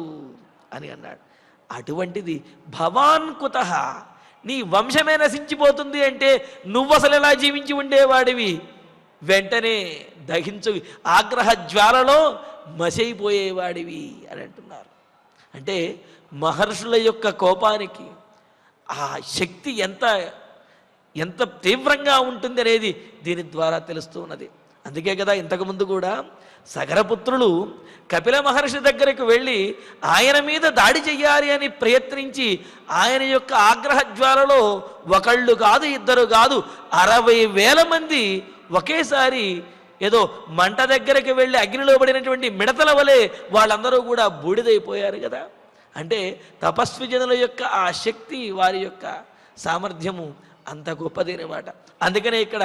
అని అన్నాడు. అటువంటిది భవాన్ కుతః, నీ వంశమే నశించిపోతుంది అంటే నువ్వు అసలు ఎలా జీవించి ఉండేవాడివి? వెంటనే దహించు ఆగ్రహ జ్వాలలో మసైపోయేవాడివి అని అంటున్నారు. అంటే మహర్షుల యొక్క కోపానికి ఆ శక్తి ఎంత తీవ్రంగా ఉంటుంది అనేది దీని ద్వారా తెలుస్తూ ఉన్నది. అందుకే కదా ఇంతకుముందు కూడా సగరపుత్రులు కపిల మహర్షి దగ్గరకు వెళ్ళి ఆయన మీద దాడి చెయ్యాలి అని ప్రయత్నించి ఆయన యొక్క ఆగ్రహ జ్వాలలో ఒకళ్ళు కాదు, ఇద్దరు కాదు, 60,000 మంది ఒకేసారి ఏదో మంట దగ్గరికి వెళ్ళి అగ్నిలో పడినటువంటి మిడతల వలె వాళ్ళందరూ కూడా బూడిదైపోయారు కదా. అంటే తపస్విజనుల యొక్క ఆ శక్తి, వారి యొక్క సామర్థ్యము అంత గొప్పదైనమాట. అందుకనే ఇక్కడ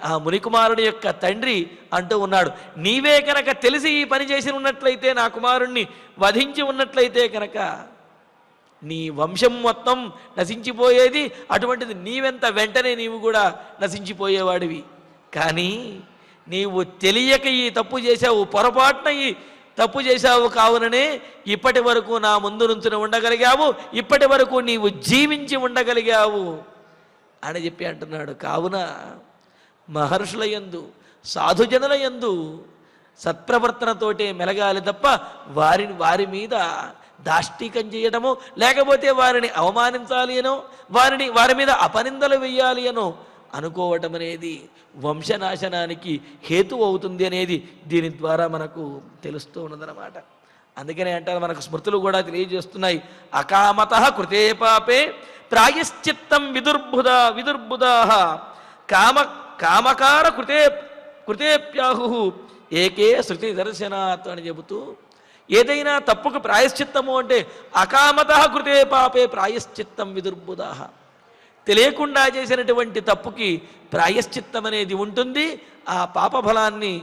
ఆ మునికుమారుని యొక్క తండ్రి అంటూ ఉన్నాడు, నీవే కనుక తెలిసి ఈ పని చేసి ఉన్నట్లయితే, నా కుమారుణ్ణి వధించి ఉన్నట్లయితే కనుక నీ వంశం మొత్తం నశించిపోయేది. అటువంటిది నీవెంత వెంటనే నీవు కూడా నశించిపోయేవాడివి. కానీ నీవు తెలియక ఈ తప్పు చేశావు, పొరపాటున ఈ తప్పు చేశావు కావుననే ఇప్పటి వరకు నా ముందు నుంచుని ఉండగలిగావు, ఇప్పటి వరకు నీవు జీవించి ఉండగలిగావు అని చెప్పి అంటున్నాడు. కావున మహర్షుల యందు, సాధుజనుల యందు సత్ప్రవర్తనతోటే మెలగాలి తప్ప వారి మీద దాష్టీకం చేయడమో, లేకపోతే వారిని అవమానించాలి అనో, వారి మీద అపనిందలు వెయ్యాలి అనో అనుకోవటం అనేది వంశనాశనానికి హేతు అవుతుంది అనేది దీని ద్వారా మనకు తెలుస్తూ ఉన్నదన్నమాట. అందుకనే అంటారు, మనకు స్మృతులు కూడా తెలియజేస్తున్నాయి, అకామత కృతే పాపే ప్రాయశ్చిత్తం విదుర్బుధా కామకార కృతేప్యాహు ఏకే శృతి దర్శనాత్ అని చెబుతూ ఏదైనా తప్పుకు ప్రాయశ్చిత్తము అంటే అకామత కృతే పాపే ప్రాయశ్చిత్తం విదుర్బుధాః. తెలియకుండా చేసినటువంటి తప్పుకి ప్రాయశ్చిత్తం అనేది ఉంటుంది. ఆ పాపఫలాన్ని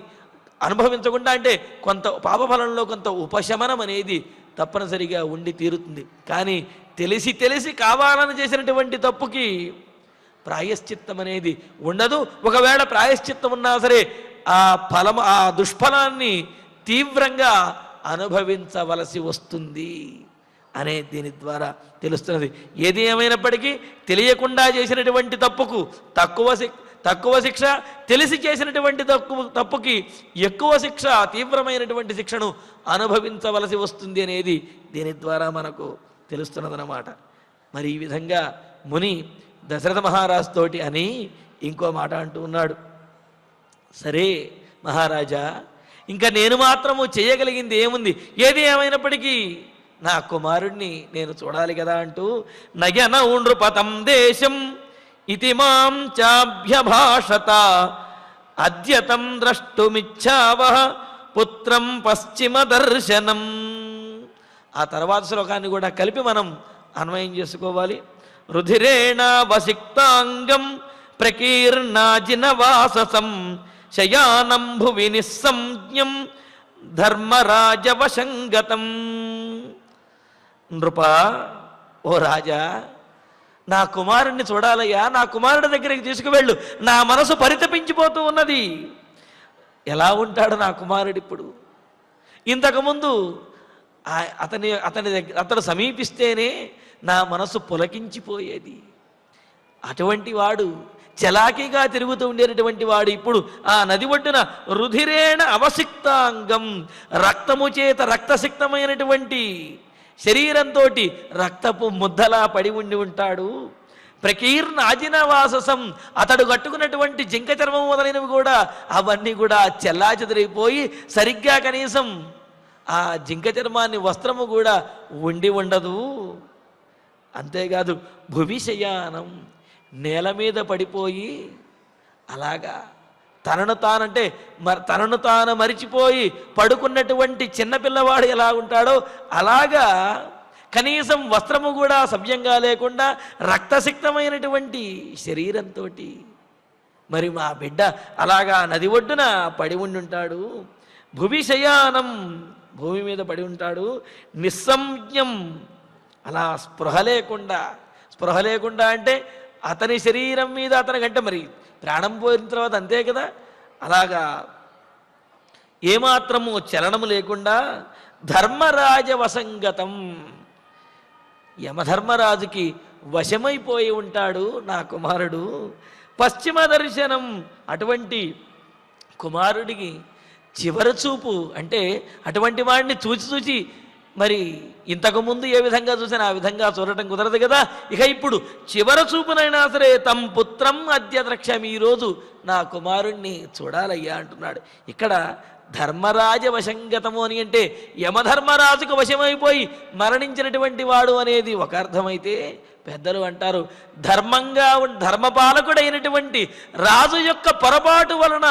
అనుభవించకుండా అంటే కొంత పాపఫలంలో కొంత ఉపశమనం అనేది తప్పనిసరిగా ఉండి తీరుతుంది. కానీ తెలిసి తెలిసి కావాలని చేసినటువంటి తప్పుకి ప్రాయశ్చిత్తం అనేది ఉండదు. ఒకవేళ ప్రాయశ్చిత్తం ఉన్నా సరే ఆ దుష్ఫలాన్ని తీవ్రంగా అనుభవించవలసి వస్తుంది అనే దీని ద్వారా తెలుస్తున్నది. ఏది ఏమైనప్పటికీ తెలియకుండా చేసినటువంటి తప్పుకు తక్కువ శిక్ష, తెలిసి చేసినటువంటి తప్పుకి ఎక్కువ శిక్ష, తీవ్రమైనటువంటి శిక్షను అనుభవించవలసి వస్తుంది అనేది దీని ద్వారా మనకు తెలుస్తున్నదన్నమాట. మరి ఈ విధంగా ముని దశరథ మహారాజు తోటి అని ఇంకో మాట అంటూ ఉన్నాడు. సరే మహారాజా, ఇంకా నేను మాత్రము చేయగలిగింది ఏముంది? ఏది ఏమైనప్పటికీ నా కుమారుణ్ణి నేను చూడాలి కదా అంటూ నయన నృపతం దేశం ఇతి మాం చాభ్యభాషత అద్యతం ద్రష్టుమిచ్చావః పుత్రం పశ్చిమ దర్శనం. ఆ తర్వాత శ్లోకాన్ని కూడా కలిపి మనం అన్వయం చేసుకోవాలి. రుధిరేణ వసిక్తాంగం ప్రకీర్ణాజినవాససం శయానం భువి నిస్సంజ్ఞం ధర్మరాజవశంగతం. నృప, ఓ రాజా, నా కుమారుణ్ణి చూడాలయ్యా, నా కుమారుడి దగ్గరికి తీసుకువెళ్ళు. నా మనసు పరితపించిపోతూ ఉన్నది. ఎలా ఉంటాడు నా కుమారుడు ఇప్పుడు? ఇంతకుముందు అతడు సమీపిస్తేనే నా మనసు పులకించిపోయేది. అటువంటి వాడు, చలాకీగా తిరుగుతూ ఉండేటటువంటి వాడు ఇప్పుడు ఆ నది ఒడ్డున రుధిరేణ అవసిక్తాంగం, రక్తము చేత రక్తసిక్తమైనటువంటి శరీరంతో రక్తపు ముద్దలా పడి ఉండి ఉంటాడు. ప్రకీర్ణ ఆజినవాససం, అతడు కట్టుకున్నటువంటి జింక చర్మం మొదలైనవి కూడా అవన్నీ కూడా చెల్లాచెదరైపోయి సరిగ్గా కనీసం ఆ జింక చర్మాన్ని వస్త్రము కూడా ఉండి ఉండదు. అంతేకాదు భువిశయానం, నేల మీద పడిపోయి అలాగా తనను తాను మరిచిపోయి పడుకున్నటువంటి చిన్నపిల్లవాడు ఎలా ఉంటాడో అలాగా కనీసం వస్త్రము కూడా సవ్యంగా లేకుండా రక్తసిక్తమైనటువంటి శరీరంతో మరి మా బిడ్డ అలాగా నది ఒడ్డున పడి ఉండి ఉంటాడు. భువిశయానం, భూమి మీద పడి ఉంటాడు. నిస్సంజ్ఞం, అలా స్పృహ లేకుండా అంటే అతని శరీరం మీద అతనికంటే మరి ప్రాణం పోయిన తర్వాత అంతే కదా, అలాగా ఏమాత్రము చలనము లేకుండా ధర్మరాజ వసంగతం, యమధర్మరాజుకి వశమైపోయి ఉంటాడు నా కుమారుడు. పశ్చిమ దర్శనం, అటువంటి కుమారుడికి చివరి చూపు అంటే అటువంటి వాడిని చూచి మరి ఇంతకుముందు ఏ విధంగా చూసినా ఆ విధంగా చూడటం కుదరదు కదా. ఇక ఇప్పుడు చివరి చూపునైనా సరే తం పుత్రం అద్య ద్రక్ష్యామి, ఈరోజు నా కుమారుణ్ణి చూడాలయ్యా అంటున్నాడు. ఇక్కడ ధర్మరాజ వశంగతము అని అంటే యమధర్మరాజుకు వశమైపోయి మరణించినటువంటి వాడు అనేది ఒక అర్థమైతే, పెద్దలు అంటారు ధర్మపాలకుడైనటువంటి రాజు యొక్క పొరపాటు వలన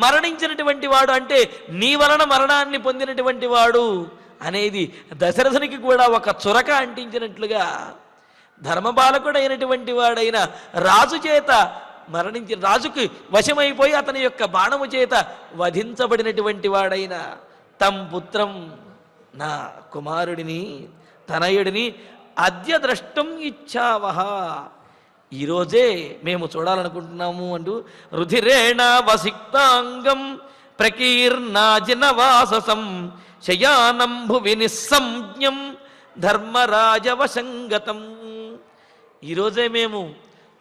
మరణించినటువంటి వాడు అంటే నీ వలన మరణాన్ని పొందినటువంటి వాడు అనేది దశరథునికి కూడా ఒక చురక అంటించినట్లుగా ధర్మపాలకుడైనటువంటి వాడైన రాజు చేత రాజుకి వశమైపోయి అతని యొక్క బాణము చేత వధించబడినటువంటి వాడైన తం పుత్రం, నా కుమారుడిని తనయుడిని అద్య ద్రష్టం ఇచ్చావహ, ఈరోజే మేము చూడాలనుకుంటున్నాము అంటూ రుధిరేణ వసిక్తాంగం ప్రకీర్ణాజినవాససం శయానం భువి నిస్సంజ్ఞం ధర్మరాజవశంగతం. ఈరోజే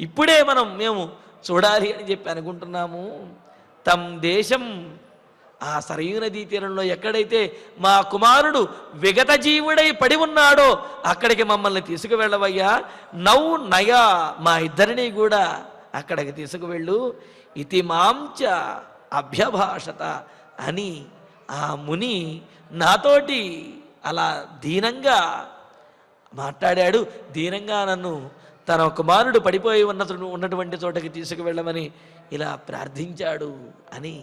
ఇప్పుడే మేము చూడాలి అని చెప్పి అనుకుంటున్నాము. తం దేశం, ఆ సరయూ నదీ తీరంలో ఎక్కడైతే మా కుమారుడు విగత జీవుడై పడి ఉన్నాడో అక్కడికి మమ్మల్ని తీసుకువెళ్ళవయ్యా. నయా, మా ఇద్దరిని కూడా అక్కడికి తీసుకువెళ్ళు. ఇతి మాంచ అభ్యభాషత అని ఆ ముని నాతోటి అలా దీనంగా మాట్లాడాడు. దీనంగా నన్ను తన కుమారుడు పడిపోయి ఉన్నటువంటి చోటకి తీసుకువెళ్ళమని ఇలా ప్రార్థించాడు అని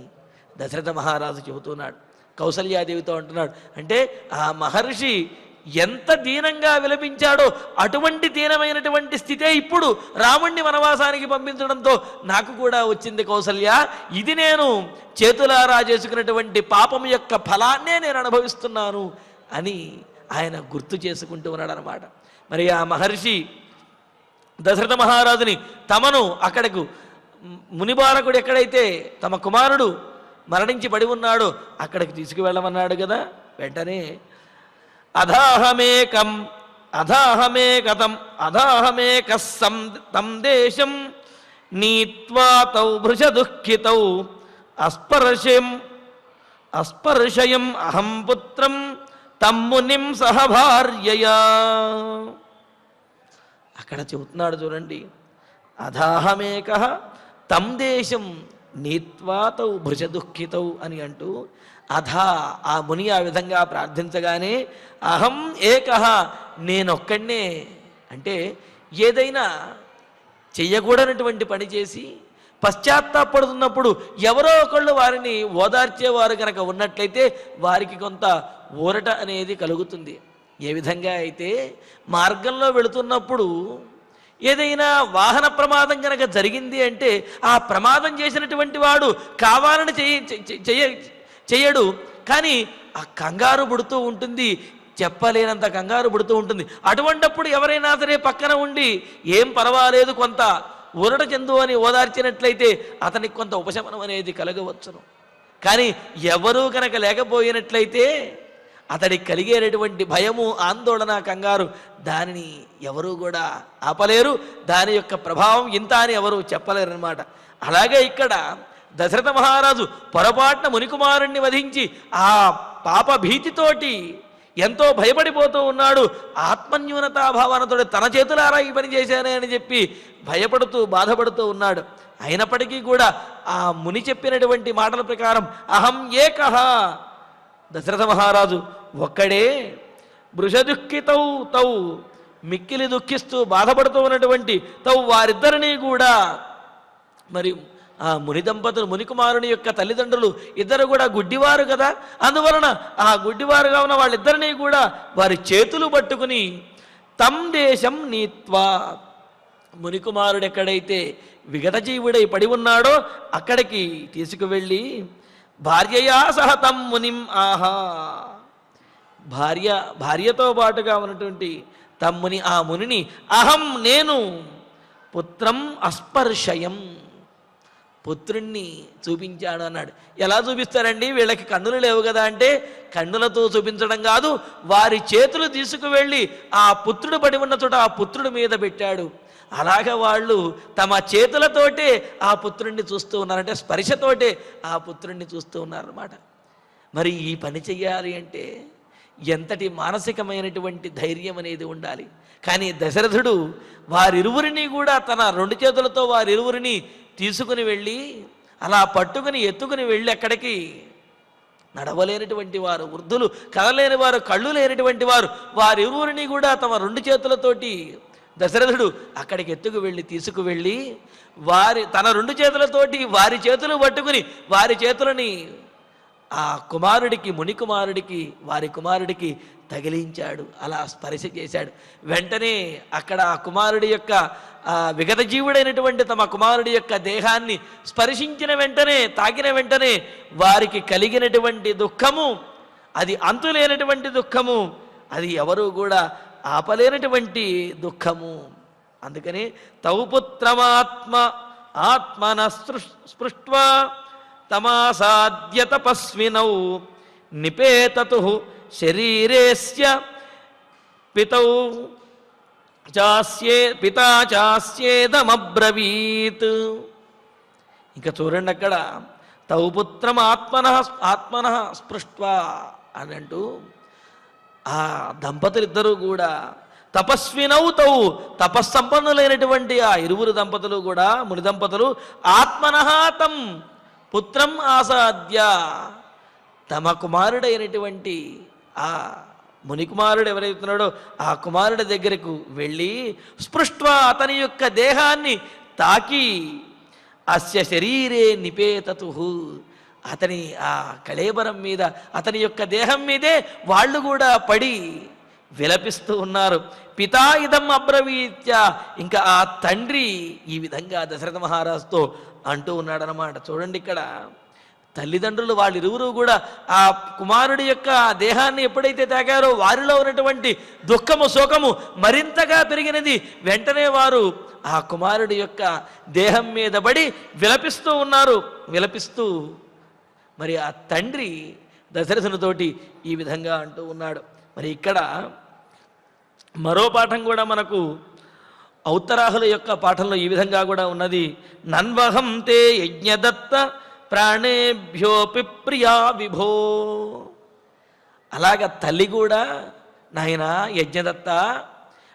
దశరథ మహారాజు చెబుతున్నాడు. కౌసల్యాదేవితో అంటున్నాడు, అంటే ఆ మహర్షి ఎంత దీనంగా విలపించాడో అటువంటి దీనమైనటువంటి స్థితే ఇప్పుడు రాముణ్ణి వనవాసానికి పంపించడంతో నాకు కూడా వచ్చింది కౌసల్య. ఇది నేను చేతులారా చేసుకున్నటువంటి పాపం యొక్క ఫలాన్నే నేను అనుభవిస్తున్నాను అని ఆయన గుర్తు చేసుకుంటూ ఉన్నాడు అన్నమాట. మరి ఆ మహర్షి దశరథ మహారాజుని తమను అక్కడకు మునిబాలకుడు ఎక్కడైతే తమ కుమారుడు మరణించి పడి ఉన్నాడో అక్కడికి తీసుకువెళ్ళమన్నాడు కదా. వెంటనే అధాహమేకసం తం దేశం నీత్వా తౌ భృశ దుఃఖితౌ అస్పర్శయం అహం పుత్రం తం మునిం సహ భార్యయా. అక్కడ చెబుతున్నాడు చూడండి, అధాహమేక తం దేశం నీత్వా తౌ భృశ దుఃఖితౌ అని అంటూ ఆ ముని ఆ విధంగా ప్రార్థించగానే అహం ఏకః నేనొక్కడే, అంటే ఏదైనా చెయ్యకూడనటువంటి పని చేసి పశ్చాత్తాపడుతున్నప్పుడు ఎవరో ఒకళ్ళు వారిని ఓదార్చేవారు కనుక ఉన్నట్లయితే వారికి కొంత ఊరట అనేది కలుగుతుంది. ఏ విధంగా అయితే మార్గంలో వెళుతున్నప్పుడు ఏదైనా వాహన ప్రమాదం కనుక జరిగింది అంటే ఆ ప్రమాదం చేసినటువంటి వాడు కావాలని చెయ్యడు, కానీ ఆ కంగారు పుడుతూ ఉంటుంది, చెప్పలేనంత కంగారు పుడుతూ ఉంటుంది. అటువంటప్పుడు ఎవరైనా సరే పక్కన ఉండి ఏం పర్వాలేదు కొంత ఊరట చెందు అని ఓదార్చినట్లయితే అతనికి కొంత ఉపశమనం అనేది కలగవచ్చును. కానీ ఎవరూ కనుక లేకపోయినట్లయితే అతడికి కలిగేటటువంటి భయము, ఆందోళన, కంగారు దానిని ఎవరూ కూడా ఆపలేరు. దాని యొక్క ప్రభావం ఇంత అని ఎవరు చెప్పలేరు అన్నమాట. అలాగే ఇక్కడ దశరథ మహారాజు పొరపాటున మునికుమారుణ్ణి వధించి ఆ పాప భీతితోటి ఎంతో భయపడిపోతూ ఉన్నాడు. ఆత్మన్యూనతాభావనతో తన చేతులారా ఈ పని చేశానే అని చెప్పి భయపడుతూ బాధపడుతూ ఉన్నాడు. అయినప్పటికీ కూడా ఆ ముని చెప్పినటువంటి మాటల ప్రకారం అహం ఏకః, దశరథ మహారాజు ఒక్కడే, వృషదుఃఖితౌ తౌ మిక్కిలి దుఃఖిస్తూ బాధపడుతూ ఉన్నటువంటి తౌ వారిద్దరినీ కూడా, మరి ఆ ముని దంపతులు మునికుమారుని యొక్క తల్లిదండ్రులు ఇద్దరు కూడా గుడ్డివారు కదా, అందువలన ఆ గుడ్డివారుగా ఉన్న వాళ్ళిద్దరినీ కూడా వారి చేతులు పట్టుకుని తం దేశం నీత్వా, మునికుమారుడు ఎక్కడైతే విగతజీవుడై పడి ఉన్నాడో అక్కడికి తీసుకువెళ్ళి భార్యయా సహ తం మునిం ఆహా, భార్యతో పాటుగా ఉన్నటువంటి తమ్ముని ఆ మునిని అహం నేను పుత్రం అస్పర్శయం, పుత్రుణ్ణి చూపించాడు అన్నాడు. ఎలా చూపిస్తారండి, వీళ్ళకి కన్నులు లేవు కదా అంటే కన్నులతో చూపించడం కాదు, వారి చేతులు తీసుకువెళ్ళి ఆ పుత్రుడు పడి ఉన్న చోట ఆ పుత్రుడి మీద పెట్టాడు. అలాగ వాళ్ళు తమ చేతులతోటే ఆ పుత్రుణ్ణి చూస్తూ ఉన్నారంటే స్పర్శతోటే ఆ పుత్రుణ్ణి చూస్తూ ఉన్నారన్నమాట. మరి ఈ పని చెయ్యాలి అంటే ఎంతటి మానసికమైనటువంటి ధైర్యం అనేది ఉండాలి. కానీ దశరథుడు వారిరువురిని కూడా తన రెండు చేతులతో వారిరువురిని తీసుకుని వెళ్ళి అలా పట్టుకుని ఎత్తుకుని వెళ్ళి అక్కడికి నడవలేనటువంటి వారు, వృద్ధులు, కదలేని వారు, కళ్ళు లేనటువంటి వారు, వారిరువురిని కూడా తమ రెండు చేతులతోటి దశరథుడు అక్కడికి ఎత్తుకు వెళ్ళి తీసుకువెళ్ళి తన రెండు చేతులతోటి వారి చేతులు పట్టుకుని వారి చేతులని ఆ కుమారుడికి, మునికుమారుడికి, వారి కుమారుడికి తగిలించాడు. అలా స్పర్శ చేశాడు. వెంటనే అక్కడ ఆ కుమారుడి యొక్క విగత జీవుడైనటువంటి తమ కుమారుడి యొక్క దేహాన్ని స్పర్శించిన వెంటనే, తాకిన వెంటనే వారికి కలిగినటువంటి దుఃఖము అది అంతులేనటువంటి దుఃఖము, అది ఎవరు కూడా ఆపలేనటువంటి దుఃఖము. అందుకని తౌ పుత్రమాత్మన స్పృష్ట్వా తమాసాద్య తపస్వినౌ నిపేతతు శరీరేస్య పితా చాస్యేదమబ్రవీత్. ఇంకా చూడండి అక్కడ తౌ పుత్రం ఆత్మన స్పృష్ట్వా అని అంటూ ఆ దంపతులిద్దరూ కూడా తపస్వినౌతౌ, తపస్సంపన్నులైనటువంటి ఆ ఇరువురు దంపతులు కూడా, ముని దంపతులు ఆత్మనః తం పుత్రం ఆసాద్య, తమ కుమారుడైనటువంటి ఆ మునికుమారుడు ఎవరైతున్నాడో ఆ కుమారుడి దగ్గరకు వెళ్ళి స్పృష్ట్వా అతని యొక్క దేహాన్ని తాకి అస్య శరీరే నిపేతతు, అతని ఆ కళేబరం మీద, అతని యొక్క దేహం మీదే వాళ్ళు కూడా పడి విలపిస్తూ ఉన్నారు. పితా ఇదం అబ్రవీత్య, ఇంకా ఆ తండ్రి ఈ విధంగా దశరథ మహారాజుతో అంటూ ఉన్నాడనమాట. చూడండి ఇక్కడ తల్లిదండ్రులు వాళ్ళిరువురు కూడా ఆ కుమారుడి యొక్క దేహాన్ని ఎప్పుడైతే తాగారో వారిలో ఉన్నటువంటి దుఃఖము శోకము మరింతగా పెరిగినది. వెంటనే వారు ఆ కుమారుడి యొక్క దేహం మీద పడి విలపిస్తూ ఉన్నారు. విలపిస్తూ మరి ఆ తండ్రి దశరథునితోటి ఈ విధంగా అంటూ ఉన్నాడు. మరి ఇక్కడ మరో పాఠం కూడా మనకు ఔత్తరాహుల యొక్క పాఠంలో ఈ విధంగా కూడా ఉన్నది. నన్వహం తే యజ్ఞదత్త ప్రాణేభ్యోపి ప్రియా విభో. అలాగ తల్లి కూడా, నాయన యజ్ఞదత్త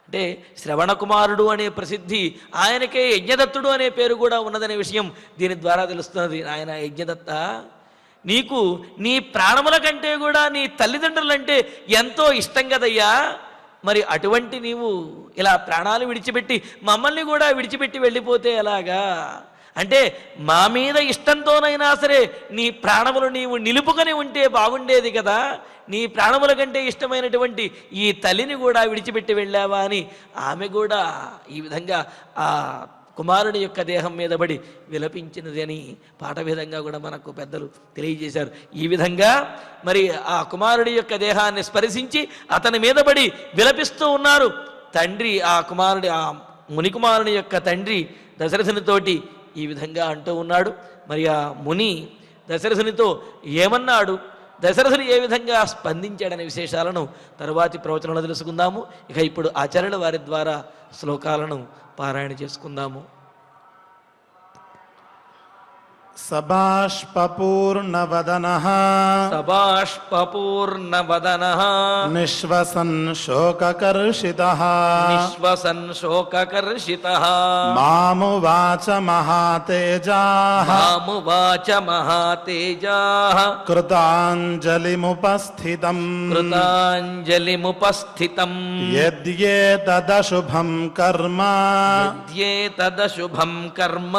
అంటే శ్రవణ కుమారుడు అనే ప్రసిద్ధి, ఆయనకే యజ్ఞదత్తుడు అనే పేరు కూడా ఉన్నదనే విషయం దీని ద్వారా తెలుస్తున్నది. ఆయన యజ్ఞదత్త, నీకు నీ ప్రాణముల కంటే కూడా నీ తల్లిదండ్రులంటే ఎంతో ఇష్టం కదయ్యా. మరి అటువంటి నీవు ఇలా ప్రాణాలు విడిచిపెట్టి మమ్మల్ని కూడా విడిచిపెట్టి వెళ్ళిపోతే ఎలాగా? అంటే మా మీద ఇష్టంతోనైనా సరే నీ ప్రాణములు నీవు నిలుపుకొని ఉంటే బాగుండేది కదా. నీ ప్రాణముల కంటే ఇష్టమైనటువంటి ఈ తల్లిని కూడా విడిచిపెట్టి వెళ్ళావా అని ఆమె కూడా ఈ విధంగా ఆ కుమారుని యొక్క దేహం మీద పడి విలపించినది అని పాట విధంగా కూడా మనకు పెద్దలు తెలియజేశారు. ఈ విధంగా మరి ఆ కుమారుడి యొక్క దేహాన్ని స్పర్శించి అతని మీద పడి విలపిస్తూ ఉన్నారు. తండ్రి ఆ మునికుమారుని యొక్క తండ్రి దశరథునితోటి ఈ విధంగా అంటూ ఉన్నాడు. మరి ఆ ముని దశరథునితో ఏమన్నాడు, దశరథుడు ఏ విధంగా స్పందించాడనే విశేషాలను తరువాతి ప్రవచనంలో తెలుసుకుందాము. ఇక ఇప్పుడు ఆచార్యుల వారి ద్వారా శ్లోకాలను పారాయణ చేసుకుందాము. సబాష్పూర్ణవదనః సబాష్పూర్ణవదనః నిశ్వసన్ శోకకర్షితః నిశ్వసన్ శోకకర్షితః మామువాచ మహాతేజాః మామువాచ మహాతేజాః కృతాంజలిముపస్థితం కృతాంజలిముపస్థితం యద్యేతదశుభం కర్మ యద్యేతదశుభం కర్మ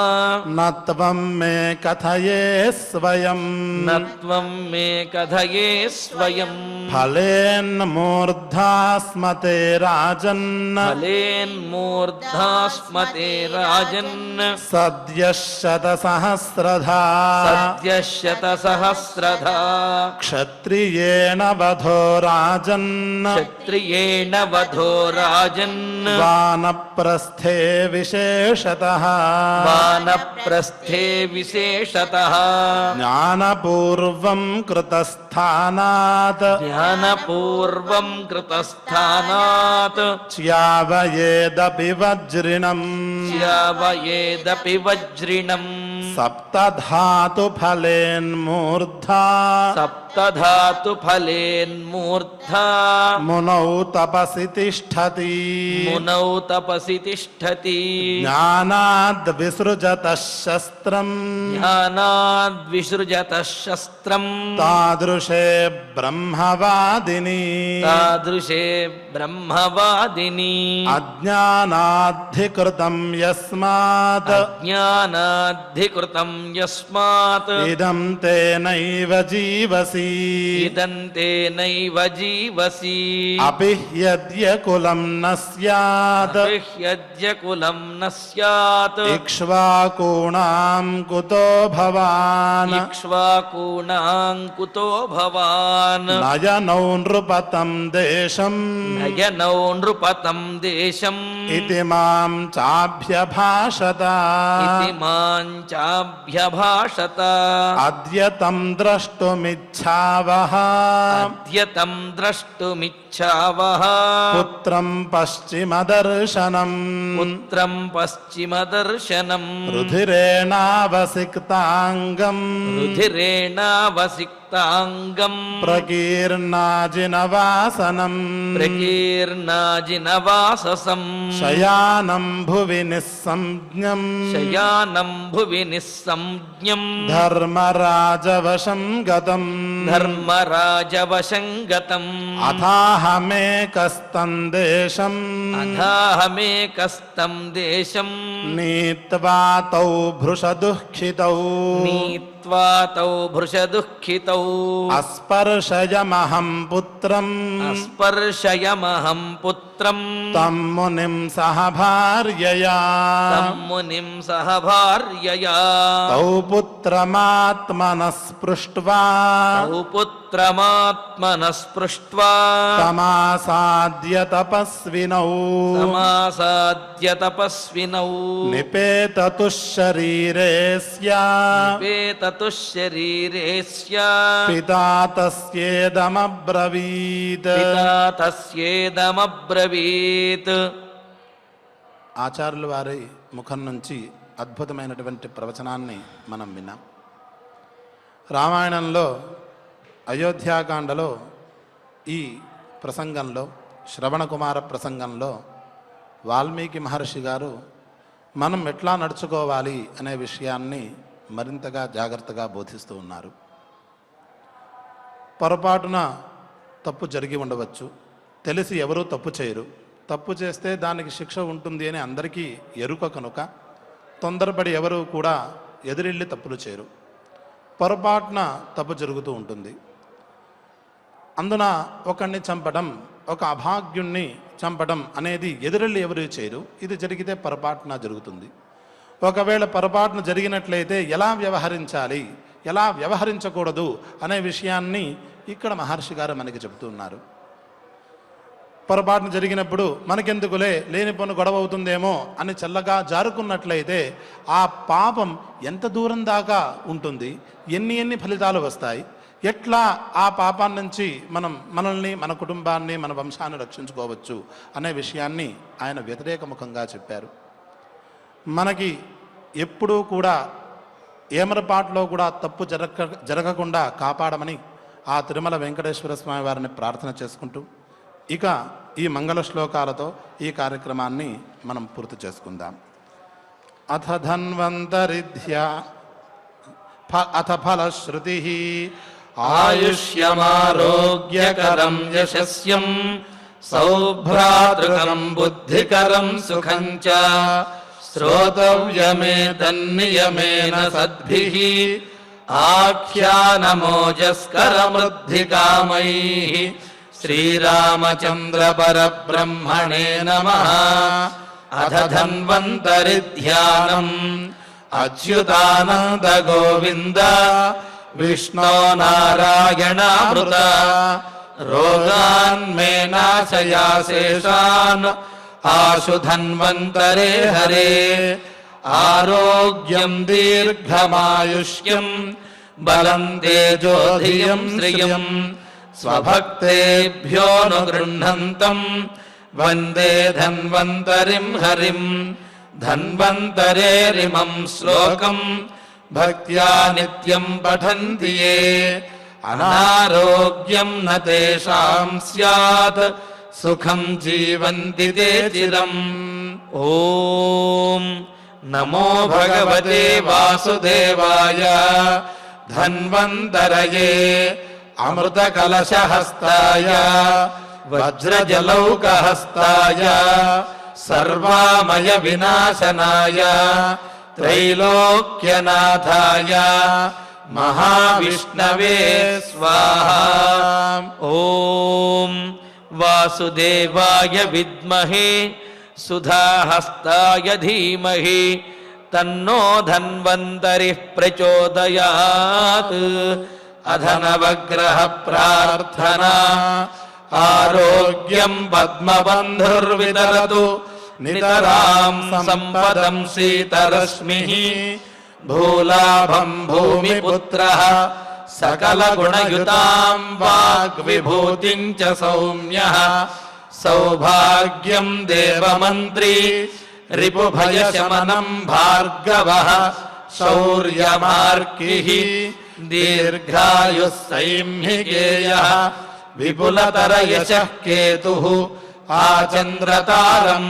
నత్వం మే కథయే స్వయం నత్వం మే కథయే స్వయం ఫలేన్మూర్ధాస్మతే రాజన్ ఫలేన్మూర్ధాస్మతే రాజన్ సద్యశతసహస్రధా సద్యశతసహస్రధా క్షత్రియేణ వధో రాజన్ క్షత్రియేణ వధో రాజన్ వానప్రస్థే విశేషతః వానప్రస్థే విశేషతః జ్ఞానపూర్వం కృతస్థానాత్ జ్ఞానపూర్వం కృతస్థానాత్ చ్యావయేదపి వజ్రిణం శ్యావయేదపి వజ్రిణం సప్తధాతు ఫలేన్మూర్ధా సప్తధాతు ఫలేన్మూర్ధా మునౌ తపసి తిష్టతి మునౌ తపసి తిష్టతి జ్ఞానాద్విసృజత శస్త్రం జ్ఞానాద్విసృజత శస్త్రం తాదృశే బ్రహ్మవాదిని తాదృశే బ్రహ్మవాదిని అజ్ఞానాధికృతం యస్మాత్ అజ్ఞానాధికృతం యస్మాత్ ఇదం తేనైవ జీవసి ఇదం తేనైవ జీవసి అపి యద్యకులం న స్యాత్ అపిహ్యద్య కులం న స్యాత్ ఇక్ష్వాకూణాం కుతో భవాన్ ఇక్ష్వాకూణాం కుతో భవాన్ నయనౌ నృపతం దేశం నయనౌ నృపతం దేశం ఇతి మాం చాభ్యభాషత ఇతి మాం చాభ్యభాషత అద్యతం ద్రష్టుమిచ్ఛావః అద్యతం ద్రష్టుమిచ్ఛావః పుత్రం పశ్చిమదర్శనం పుత్రం పశ్చిమదర్శనం రుధిరేణావసిక్తాంగం రుధిరేణావసిక్తాంగం ప్రకీర్ణాజినవాసనం ప్రకీర్ణాజినవాససం శయానం భువి నిస్సంజ్ఞం శయానం భువి నిస్సంజ్ఞం ధర్మరాజవశం గతం ధర్మరాజవశం గతం అథాహమేకస్తం దేశం అథాహమేకస్తం దేశం నీత్వా తౌ భృషదుఃఖితౌ నీత్వా త్వా తౌ భృశదుఃఖితౌ అస్పర్శయమహం పుత్రం అస్పర్శయమహం పుత్రం తం మునిం సహ భార్యయా తం మునిం సహ భార్యయా తౌ పుత్రమాత్మనః స్పృష్ట్వా తౌ పుత్రమాత్మనః స్పృష్ట్వా తమాసాద్య తపస్వినౌ సమాసాద్య తపస్వినౌ నిపేతతు శరీరేస్య నిపేతతు శరీరేస్య పితా తస్యేదమబ్రవీత్. పితా తస్యేదమబ్రవీత్. ఆచార్యుల వారి ముఖం నుంచి అద్భుతమైనటువంటి ప్రవచనాన్ని మనం విన్నాం. రామాయణంలో అయోధ్యాకాండలో ఈ ప్రసంగంలో శ్రవణకుమార ప్రసంగంలో వాల్మీకి మహర్షి గారు మనం ఎట్లా నడుచుకోవాలి అనే విషయాన్ని మరింతగా జాగ్రత్తగా బోధిస్తూ ఉన్నారు. పొరపాటున తప్పు జరిగి ఉండవచ్చు, తెలిసి ఎవరూ తప్పు చేయరు. తప్పు చేస్తే దానికి శిక్ష ఉంటుంది అని అందరికీ ఎరుక కనుక తొందరపడి ఎవరు కూడా ఎదురెళ్ళి తప్పులు చేయరు. పొరపాటున తప్పు జరుగుతూ ఉంటుంది. అందున ఒకరిని చంపడం, ఒక అభాగ్యుణ్ణి చంపడం అనేది ఎదురెళ్ళి ఎవరు చేయరు. ఇది జరిగితే పొరపాటున జరుగుతుంది. ఒకవేళ పొరపాటున జరిగినట్లయితే ఎలా వ్యవహరించాలి, ఎలా వ్యవహరించకూడదు అనే విషయాన్ని ఇక్కడ మహర్షి గారు మనకి చెబుతున్నారు. పొరపాటున జరిగినప్పుడు మనకెందుకులే, లేని పని గొడవ అవుతుందేమో అని చల్లగా జారుకున్నట్లయితే ఆ పాపం ఎంత దూరం దాకా ఉంటుంది, ఎన్ని ఫలితాలు వస్తాయి, ఎట్లా ఆ పాపాన్ని నుంచి మనల్ని, మన కుటుంబాన్ని, మన వంశాన్ని రక్షించుకోవచ్చు అనే విషయాన్ని ఆయన వ్యతిరేకముఖంగా చెప్పారు. మనకి ఎప్పుడూ కూడా ఏమరపాటులో కూడా తప్పు జరగకుండా కాపాడమని ఆ తిరుమల వెంకటేశ్వర స్వామి వారిని ప్రార్థన చేసుకుంటూ ఇక ఈ మంగళ శ్లోకాలతో ఈ కార్యక్రమాన్ని మనం పూర్తి చేసుకుందాం. అథ ధన్వంతరిధ్యా అథ ఫలశ్రుతి ఆయుష్యమారోగ్యకరం యశస్యం సౌభ్రాతృకం బుద్ధికరం సుఖం చ శ్రోతవ్యమేతన్నియమేన సద్భిః ఆఖ్యానమోజస్కరమృద్ధికామైః శ్రీరామచంద్ర పరబ్రహ్మణే నమః. అథ ధన్వంతరి ధ్యానం అచ్యుతానంద గోవింద విష్ణో నారాయణామృత రోగాన్మే నాశయాశేషాన్ ఆశు ధన్వంతరే హరే. ఆరోగ్యం దీర్ఘమాయుష్యం బలం తేజోధియం శ్రియం స్వభక్తేభ్యో గృహంతం వందే ధన్వంతరిం హరిం. ధన్వంతరేరిమం శ్లోకం భక్త్యా నిత్యం పఠంతి యే అనారోగ్యం న తేషాం స్యాత్ సుఖం జీవంతి తే చిరం. ఓం నమో భగవతే వాసుదేవాయ ధన్వంతరయే అమృతకలశహస్తాయ వజ్రజలౌకహస్తాయ సర్వామయ వినాశనాయ త్రైలోక్యనాథాయ మహావిష్ణవే స్వాహా. ఓం వాసుదేవాయ విద్మహే సుధాహస్తాయ ధీమహి తన్నో ధన్వంతరిః ప్రచోదయాత్. అధనవగ్రహ ప్రార్థనా ఆరోగ్యం పద్మబంధుర్విదరతు నితరాం సంపదం శీతరశ్మిః. భూలాభం భూమిపుత్రః సకలగుణయుతాం వాగ్విభూతిం చ సౌమ్యః. సౌభాగ్యం దేవమంత్రీ రిపుభయశమనం భార్గవః. శౌర్యమార్కిః దీర్ఘాయుః సైంహికేయః. విపులతరయశః కేతుః ఆచంద్రతారం.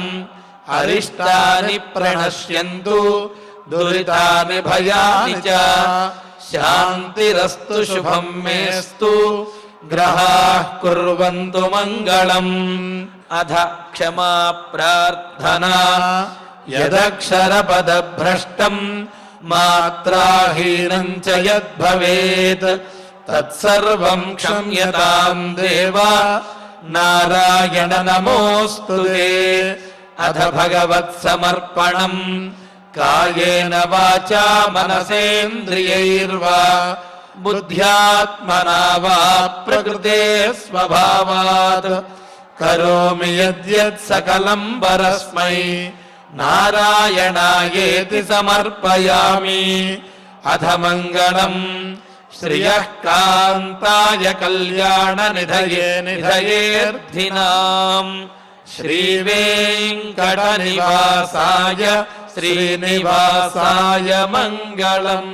అరిష్టాని ప్రణశ్యంతు దురితాని భయాని చ. శాంతిరస్తు శుభం మేస్తు గ్రహాః కుర్వంతు మంగళం. అధ క్షమా ప్రార్థనా యదక్షరపదభ్రష్టం మాత్రాహీనం చ యద్భవేత్ తత్సర్వం క్షమ్యతాం దేవా నారాయణ నమోస్తుతే. అథ భగవత్ సమర్పణం కాయేన వాచా మనసేంద్రియైర్వా బుద్ధ్యాత్మనా వా ప్రకృతే స్వభావాత్ కరోమి యద్యత్ సకలం పరస్మై నారాయణాయేతి సమర్పయామి. అథ మంగళం శ్రియః కాంతాయ కళ్యాణ నిధయే నిధయేర్థినాం శ్రీవేంకట నివాసాయ శ్రీనివాసాయ మంగళం.